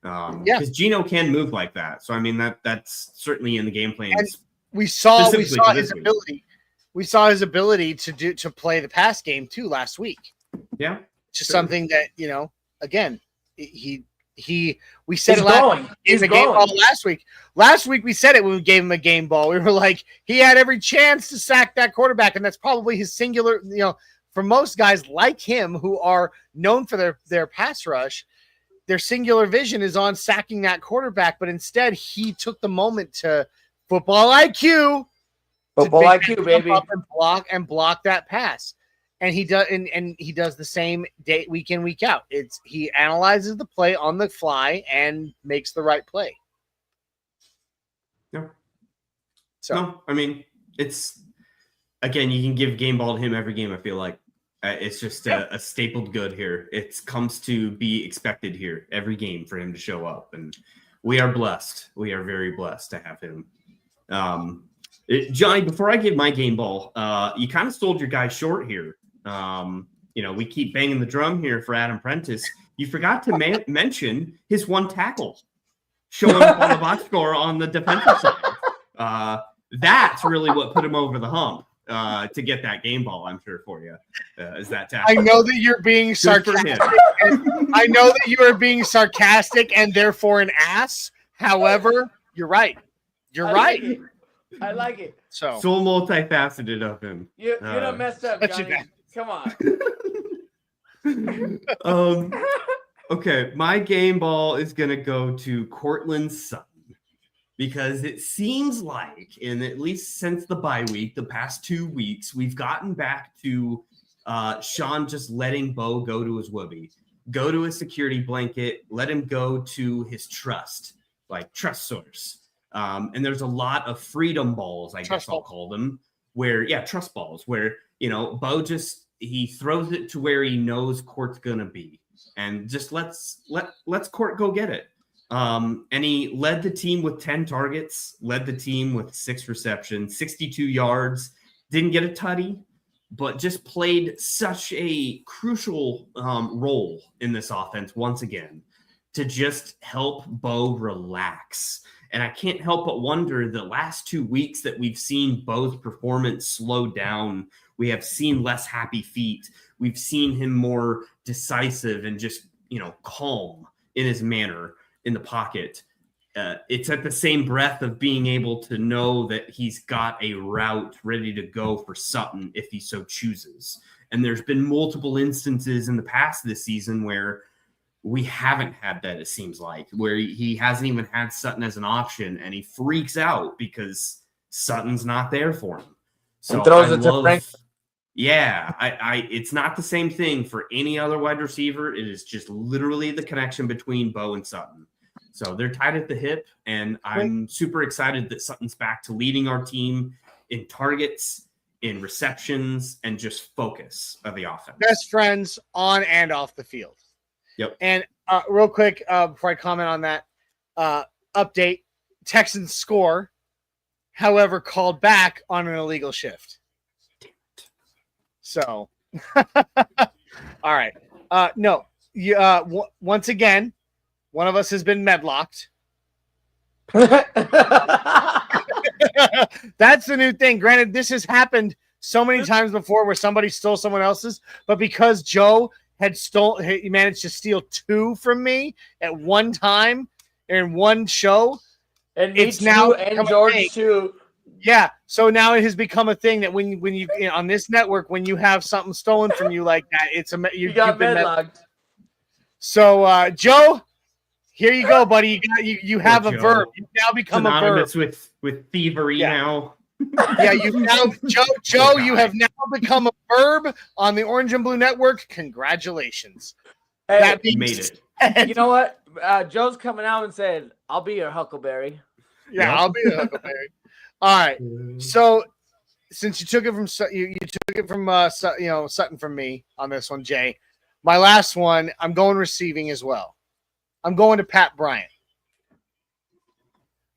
S1: Because Geno can move like that. So I mean that's certainly in the game plan.
S3: And we saw his ability. We saw his ability to play the pass game too last week.
S1: Yeah,
S3: just something that again we said
S2: he's
S3: it
S2: going.
S3: He's game ball last week. Last week we said it when we gave him a game ball. We were like, he had every chance to sack that quarterback, and that's probably his singular. For most guys like him who are known for their pass rush, their singular vision is on sacking that quarterback, but instead he took the moment to football IQ,
S2: baby,
S3: up and block that pass. And he does, and he does the same day, week in, week out. He analyzes the play on the fly and makes the right play.
S1: No.
S3: So
S1: no, I mean, it's again, you can give game ball to him every game. I feel like it's just a stapled good here. It comes to be expected here every game for him to show up, and we are blessed. We are very blessed to have him. Johnny, before I give my game ball, you kind of sold your guy short here. We keep banging the drum here for Adam Prentice. You forgot to mention his one tackle showing up on the box score on the defensive side. That's really what put him over the hump to get that game ball, I'm sure, for you. Is that tackle?
S3: I know that you're being sarcastic. I know that you are being sarcastic and therefore an ass. However, you're right. You're right.
S2: I like it.
S1: So multifaceted of him.
S2: You done messed up, Johnny. Come on.
S1: Okay, my game ball is going to go to Cortland Sutton because it seems like, and at least since the bye week, the past 2 weeks, we've gotten back to Sean just letting Bo go to his whoopee. go to a security blanket, let him go to his trust source. And there's a lot of freedom balls, I guess I'll call them, trust balls, where, Bo he throws it to where he knows Court's gonna be, and just let's Court go get it. And he led the team with 10 targets, led the team with 6 receptions, 62 yards, didn't get a tutty, but just played such a crucial role in this offense once again to just help Bo relax. And I can't help but wonder, the last 2 weeks that we've seen Bo's performance slow down, we have seen less happy feet. We've seen him more decisive and just, calm in his manner in the pocket. It's at the same breath of being able to know that he's got a route ready to go for Sutton if he so chooses. And there's been multiple instances in the past this season where we haven't had that, it seems like, where he hasn't even had Sutton as an option, and he freaks out because Sutton's not there for him. So
S2: and throws it to Frank.
S1: Yeah, it's not the same thing for any other wide receiver. It is just literally the connection between Bo and Sutton. So they're tied at the hip, and I'm super excited that Sutton's back to leading our team in targets, in receptions, and just focus of the offense.
S3: Best friends on and off the field.
S1: Yep.
S3: And real quick, before I comment on that, update, Texans score, however, called back on an illegal shift. So, all right. No, once again, one of us has been medlocked. That's the new thing. Granted, this has happened so many times before where somebody stole someone else's, but because Joe he managed to steal 2 from me at one time in one show,
S2: and it's now and George too.
S3: Yeah, so now it has become a thing that when you on this network, when you have something stolen from you like that, you got medlocked. So Joe, here you go, buddy. You have a verb. You now become a verb.
S1: with thievery now.
S3: Yeah, you now Joe, you have now become a verb on the Orange and Blue Network. Congratulations.
S2: Hey,
S3: that
S1: made it.
S2: You know what? Joe's coming out and said, "I'll be your Huckleberry."
S3: Yeah, I'll be the Huckleberry. All right. So since you took it from you took it from Sutton from me on this one, Jay. My last one, I'm going receiving as well. I'm going to Pat Bryant.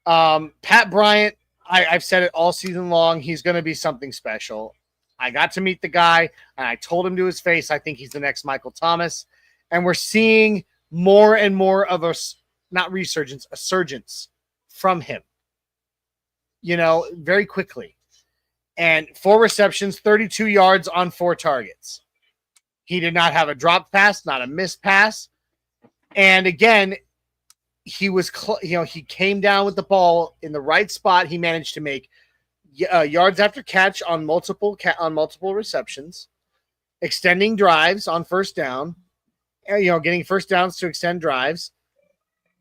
S3: Pat Bryant, I've said it all season long. He's going to be something special. I got to meet the guy, and I told him to his face, I think he's the next Michael Thomas. And we're seeing more and more of a surgence from him. Very quickly. And 4 receptions, 32 yards on 4 targets. He did not have a drop pass, not a missed pass. And again, he was, he came down with the ball in the right spot. He managed to make yards after catch on multiple receptions, extending drives on first down, getting first downs to extend drives.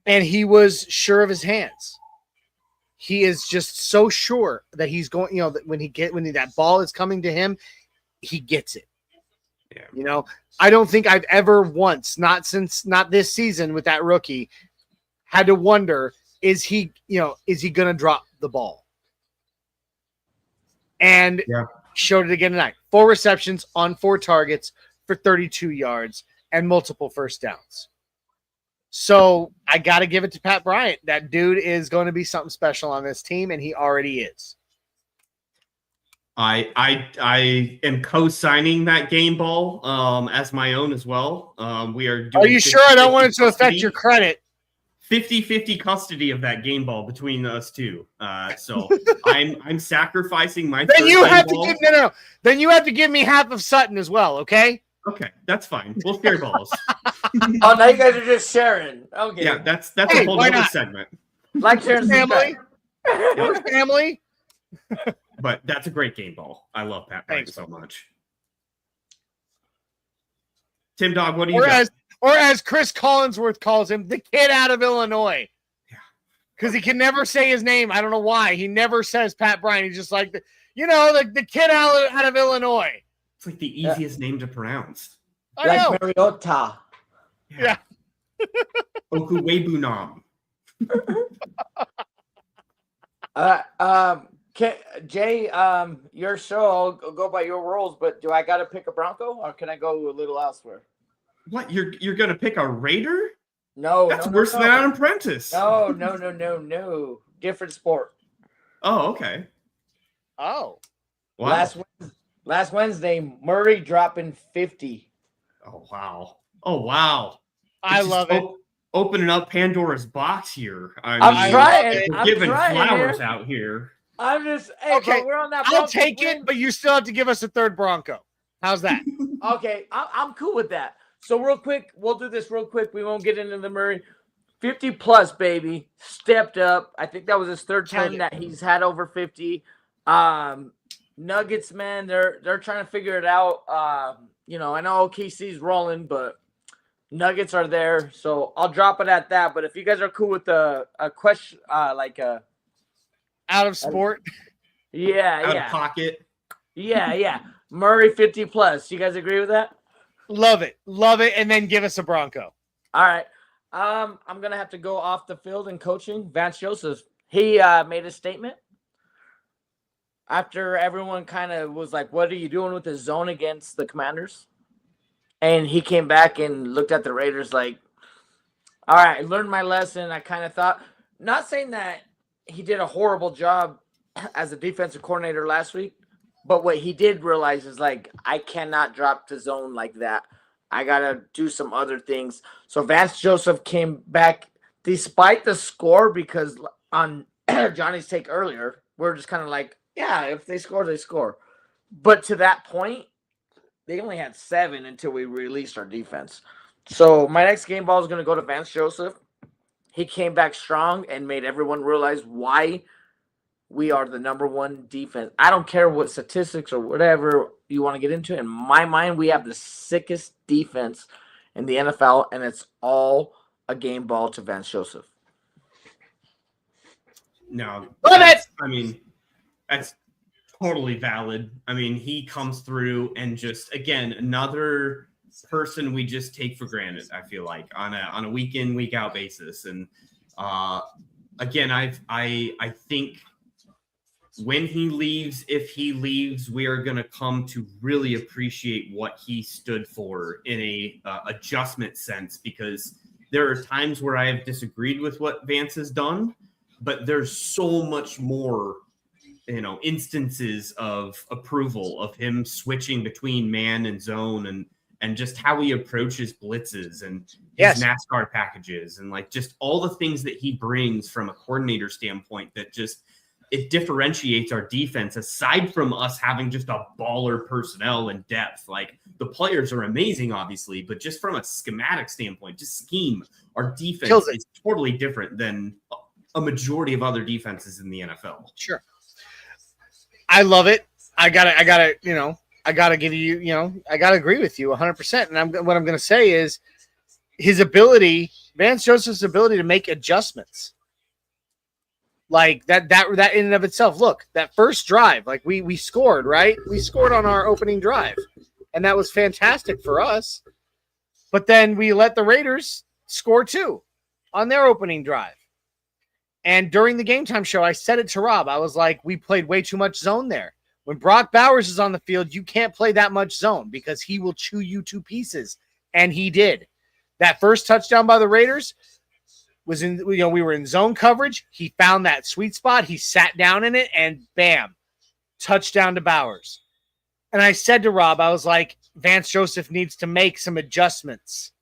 S3: And he was sure of his hands. He is just so sure that he's going, that when that ball is coming to him, he gets it. Yeah. I don't think I've ever once, not this season with that rookie, had to wonder, is he going to drop the ball? And showed it again tonight. 4 receptions on 4 targets for 32 yards and multiple first downs. So I got to give it to Pat Bryant. That dude is going to be something special on this team, and he already is.
S1: I am co-signing that game ball as my own as well. We are doing.
S3: Are you sure? I don't want it to affect your credit.
S1: 50-50 custody of that game ball between us two. So I'm sacrificing my.
S3: Then you have to give Then you have to give me half of Sutton as well. Okay.
S1: Okay, that's fine. We'll share balls.
S2: Oh, now you guys are just sharing. Okay.
S1: Yeah, that's a whole other segment.
S2: Like sharing
S3: family. We're family.
S1: But that's a great game ball. I love Pat Bryant so much. Tim Dog, what do you got?
S3: Or as Chris Collinsworth calls him, the kid out of Illinois.
S1: Yeah.
S3: Because he can never say his name. I don't know why. He never says Pat Bryant. He's just like, the kid out of Illinois.
S1: It's like the easiest name to pronounce.
S3: I know.
S2: Mariota.
S3: Yeah.
S1: Okuwebunam.
S2: Jay, your show, I'll go by your rules, but do I got to pick a Bronco or can I go a little elsewhere?
S1: What? You're gonna pick a Raider?
S2: No,
S1: That's
S2: no,
S1: worse
S2: no,
S1: than
S2: no.
S1: an apprentice.
S2: No. Different sport.
S1: Oh, okay.
S3: Oh.
S1: Wow.
S2: Last Wednesday, Murray dropping 50.
S1: Oh wow.
S3: I
S1: It's
S3: love
S1: just
S3: it.
S1: Opening up Pandora's box here.
S2: I'm trying.
S1: We're
S2: I'm
S1: giving
S2: trying
S1: flowers
S2: here.
S1: out here.
S2: I'm just
S3: Okay,
S2: but we're on that.
S3: I'll
S2: Broncos
S3: take
S2: win.
S3: it, but you still have to give us a third Bronco. How's that?
S2: Okay, I'm cool with that. So real quick, we'll do this real quick. We won't get into the Murray. 50 plus, baby. Stepped up. I think that was his third
S3: Killed
S2: time
S3: it.
S2: that he's had over 50. Nuggets, man, they're trying to figure it out. I know OKC's rolling, but Nuggets are there. So I'll drop it at that. But if you guys are cool with a question,
S3: Out of sport.
S1: Out of pocket.
S2: Yeah. Murray 50 plus. You guys agree with that?
S3: Love it. And then give us a Bronco.
S2: All right. I'm gonna have to go off the field and coaching. Vance Joseph, he made a statement after everyone kind of was like, "What are you doing with the zone against the Commanders?" And he came back and looked at the Raiders like, "All right, I learned my lesson." I kind of thought, not saying that he did a horrible job as a defensive coordinator last week, but what he did realize is like, I cannot drop the zone like that. I got to do some other things. So Vance Joseph came back despite the score, because on Johnny's take earlier, we're just kind of like, yeah, if they score, they score. But to that point, they only had 7 until we released our defense. So my next game ball is going to go to Vance Joseph. He came back strong and made everyone realize why we are the number 1 defense. I don't care what statistics or whatever you want to get into. In my mind, we have the sickest defense in the NFL, and it's all a game ball to Vance Joseph.
S1: No.
S3: Love it!
S1: I mean, that's totally valid. I mean, he comes through and just, again, another person we just take for granted, I feel like, on a week in, week out basis. And again, I think when he leaves, if he leaves, we are going to come to really appreciate what he stood for in a adjustment sense, because there are times where I have disagreed with what Vance has done, but there's so much more, instances of approval of him switching between man and zone, and just how he approaches blitzes and his NASCAR packages, and like just all the things that he brings from a coordinator standpoint that just, it differentiates our defense, aside from us having just a baller personnel and depth. Like, the players are amazing, obviously, but just from a schematic standpoint, just scheme, our defense is totally different than a majority of other defenses in the NFL.
S3: Sure. I love it. I gotta give you, I gotta agree with you 100%. And what I'm going to say is Vance Joseph's ability to make adjustments. Like that in and of itself. Look, that first drive, like we scored, right? We scored on our opening drive, and that was fantastic for us. But then we let the Raiders score 2 on their opening drive. And during the Game Time show, I said it to Rob. I was like, we played way too much zone there. When Brock Bowers is on the field, you can't play that much zone because he will chew you to pieces. And he did. That first touchdown by the Raiders was we were in zone coverage. He found that sweet spot. He sat down in it, and bam, touchdown to Bowers. And I said to Rob, I was like, Vance Joseph needs to make some adjustments,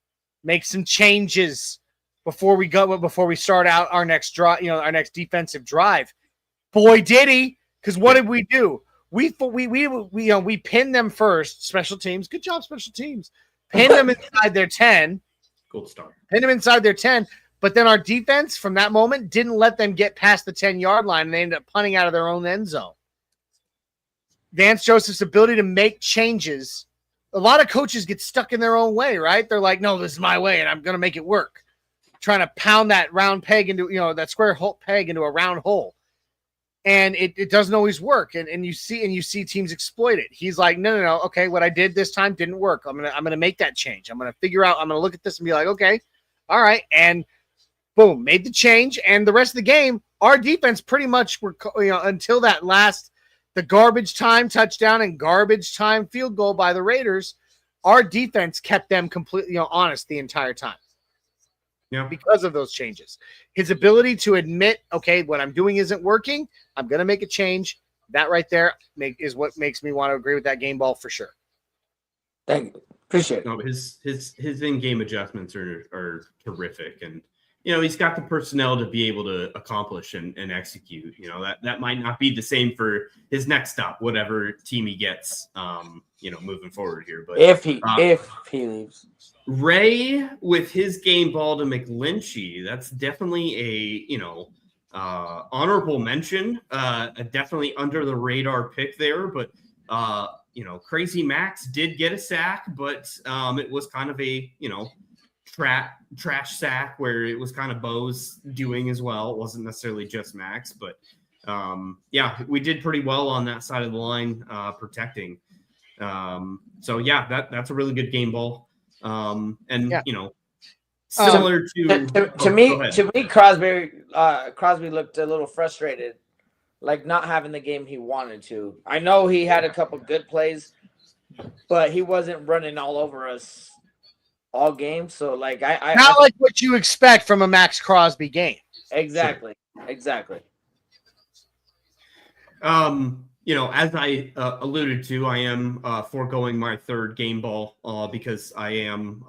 S3: make some changes before we start out our next our next defensive drive. Boy, did he! Because what did we do? We pinned them first. Special teams, good job, special teams. Pinned them inside their 10.
S1: Gold star.
S3: Pinned them inside their 10. But then our defense from that moment didn't let them get past the 10-yard line, and they ended up punting out of their own end zone. Vance Joseph's ability to make changes. A lot of coaches get stuck in their own way, right? They're like, no, this is my way, and I'm going to make it work. Trying to pound that round peg into, that square hole peg into a round hole. and it doesn't always work. And you see teams exploit it. He's like, no. Okay, what I did this time didn't work. I'm gonna make that change. I'm gonna figure out. I'm gonna look at this and be like, okay, all right, and boom, made the change. And the rest of the game, our defense pretty much were, until that the garbage time touchdown and garbage time field goal by the Raiders, our defense kept them completely honest the entire time.
S1: Yeah.
S3: Because of those changes. His ability to admit, okay, what I'm doing isn't working. I'm going to make a change. That right there is what makes me want to agree with that game ball for sure.
S2: Thank you. Appreciate it.
S1: No, his in-game adjustments are terrific. And, he's got the personnel to be able to accomplish and execute. That might not be the same for his next stop, whatever team he gets, moving forward here. But
S2: if he leaves.
S1: Ray with his game ball to McGlinchey, that's definitely a honorable mention. Definitely under the radar pick there, but Crazy Max did get a sack, but it was kind of a trash sack where it was kind of Bo's doing as well. It wasn't necessarily just Max, but we did pretty well on that side of the line protecting. That's a really good game ball. Similar
S2: to me, Crosby looked a little frustrated, like not having the game he wanted to. I know he had a couple good plays, but he wasn't running all over us all game. So like
S3: not like what you expect from a Max Crosby game.
S2: Exactly.
S1: As I alluded to, I am foregoing my third game ball because I am,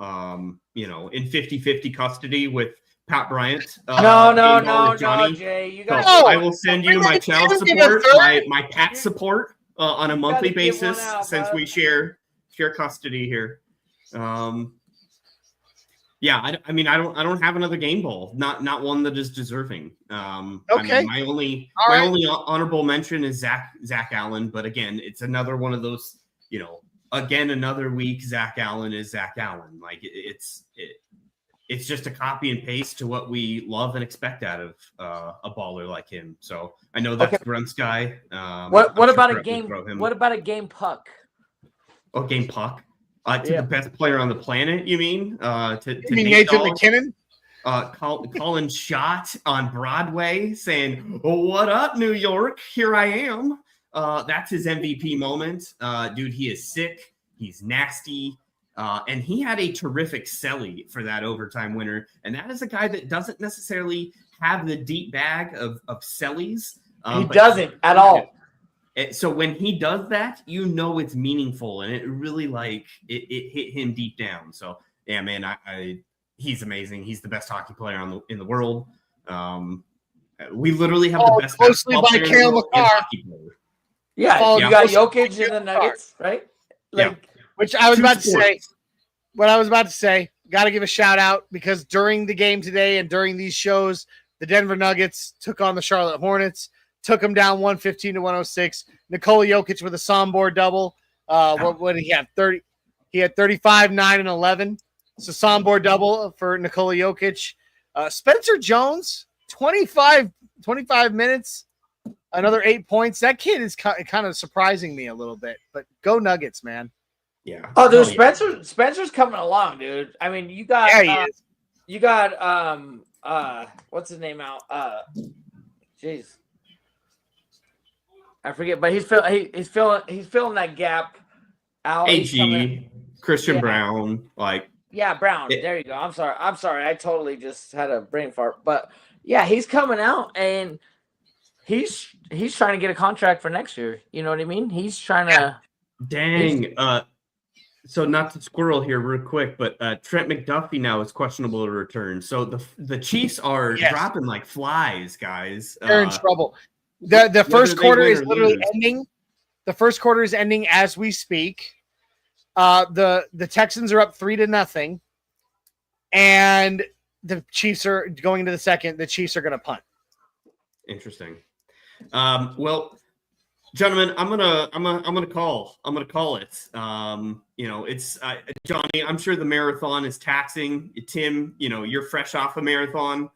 S1: in 50-50 custody with Pat Bryant.
S2: No, Jay. You got.
S1: So I will send you my child support, my Pat support on a monthly basis since we share custody here. I don't have another game ball. Not one that is deserving.
S3: Okay.
S1: My only honorable mention is Zach Allen, but again, it's another one of those. Again, another week. Zach Allen is Zach Allen. Like it's just a copy and paste to what we love and expect out of a baller like him. So I know that's Brent's guy.
S2: What about a game? What about a game puck?
S1: Oh, game puck. The best player on the planet, you mean?
S3: You mean Nathan McKinnon?
S1: Calling shot on Broadway saying, "What up, New York? Here I am." That's his MVP moment. Dude, he is sick. He's nasty. And he had a terrific celly for that overtime winner. And that is a guy that doesn't necessarily have the deep bag of cellies.
S2: He doesn't at all.
S1: So when he does that, it's meaningful, and it really it hit him deep down. So yeah, man, he's amazing. He's the best hockey player in the world. We literally have the best
S3: closely by Cale Makar.
S2: Yeah, you got Jokic in the Nuggets, right?
S3: Which I was about to say. What I was about to say, got to give a shout out because during the game today and during these shows, the Denver Nuggets took on the Charlotte Hornets. Took him down 115-106. Nikola Jokic with a Sombor double. What did he have? 30. He had 35, 9, and 11. So Sombor double for Nikola Jokic. Spencer Jones, 25 minutes, another 8 points. That kid is kind of surprising me a little bit. But go Nuggets, man.
S1: Yeah.
S2: Oh, dude, Spencer's coming along, dude. I mean, you got.
S3: Yeah, he is.
S2: You got what's his name out? Jeez. I forget, but he's filling that gap out.
S1: AG, Christian Brown,
S2: Brown. There you go. I'm sorry. I totally just had a brain fart. But yeah, he's coming out and he's trying to get a contract for next year. You know what I mean? He's trying to.
S1: Dang. So not to squirrel here real quick, but Trent McDuffie now is questionable to return. So the Chiefs are dropping like flies, guys.
S3: They're in trouble. The first quarter is literally ending. The first quarter is ending as we speak. The Texans are up 3-0, and the Chiefs are going into the second. The Chiefs are going to punt.
S1: Interesting. Well, gentlemen, I'm gonna call it. It's Johnny. I'm sure the marathon is taxing. Tim, you're fresh off a marathon.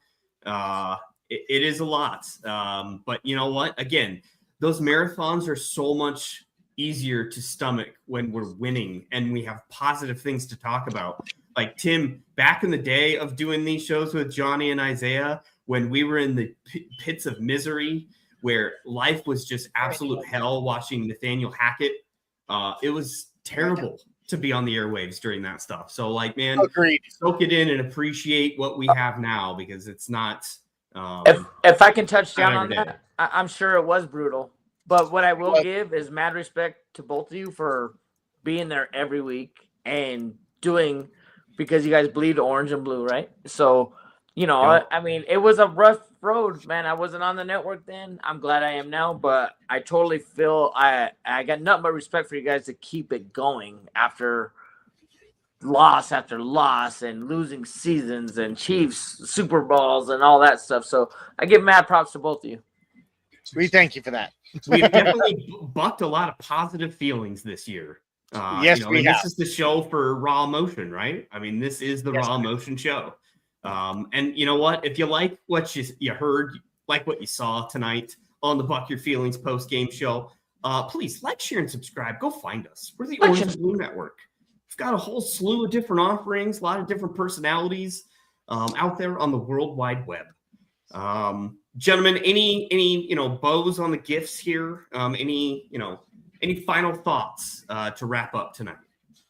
S1: it is a lot. But you know what? Again, those marathons are so much easier to stomach when we're winning and we have positive things to talk about. Like Tim, back in the day of doing these shows with Johnny and Isaiah, when we were in the pits of misery, where life was just absolute hell watching Nathaniel Hackett, it was terrible to be on the airwaves during that stuff. So, like, man,
S3: Agreed.
S1: soak it in and appreciate what we have now, because it's not.
S2: If I can touch down on
S1: every day.
S2: that, I'm sure it was brutal. But what I will give is mad respect to both of you for being there every week and doing, because you guys bleed orange and blue, right? So, you know,
S1: Yeah.
S2: I mean, it was a rough road, man. I wasn't on the network then. I'm glad I am now, but I totally feel I got nothing but respect for you guys to keep it going after loss after loss and losing seasons and Chiefs Super Bowls and all that stuff. So I give mad props to both of you.
S3: We thank you for that.
S1: We've definitely bucked a lot of positive feelings this year.
S3: Yes,
S1: you know,
S3: we
S1: and
S3: have.
S1: this is the show for Raw Emotion, right? I mean, this is the
S3: Yes,
S1: Raw Emotion show. And you know what? If you like what you heard, like what you saw tonight on the Buck Your Feelings post-game show, please like, share, and subscribe. Go find us. We're the Orange and Blue Network. We've got a whole slew of different offerings, a lot of different personalities out there on the World Wide Web. Gentlemen, any bows on the gifts here? Any final thoughts to wrap up tonight?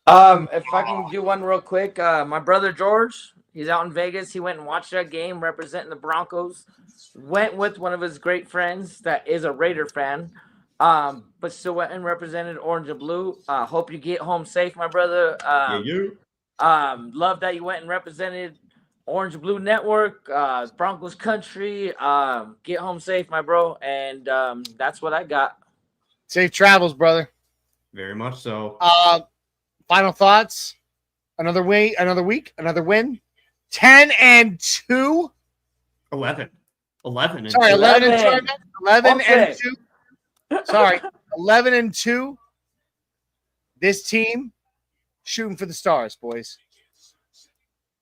S2: If I can do one real quick, my brother George, he's out in Vegas. He went and watched that game representing the Broncos. Went with one of his great friends that is a Raider fan, but still went and represented Orange and Blue. Hope you get home safe, my brother. Love that you went and represented Orange and Blue Network, Broncos country. Get home safe, my bro. And that's what I got.
S3: Safe travels, brother.
S1: Very much so.
S3: Final thoughts. Another week, another win. 10-2.
S1: 11. 11.
S3: Sorry, 11 and 2. 11
S2: Okay.
S3: and 2. Sorry, 11 and 2. This team shooting for the stars, boys.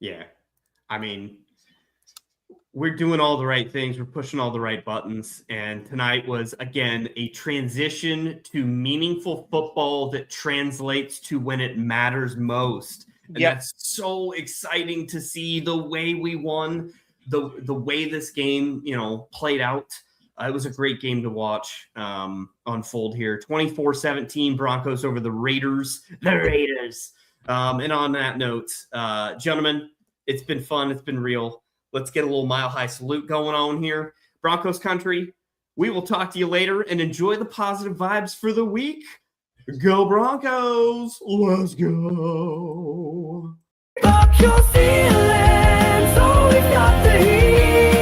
S1: Yeah. I mean, we're doing all the right things. We're pushing all the right buttons. And tonight was, again, a transition to meaningful football that translates to when it matters most. And that's so exciting to see the way we won, the way this game, played out. It was a great game to watch unfold here. 24-17 Broncos over the Raiders. The Raiders. And on that note, gentlemen, it's been fun. It's been real. Let's get a little Mile High salute going on here. Broncos country, we will talk to you later and enjoy the positive vibes for the week. Go Broncos. Let's go.
S6: Fuck your feelings, always got the heat.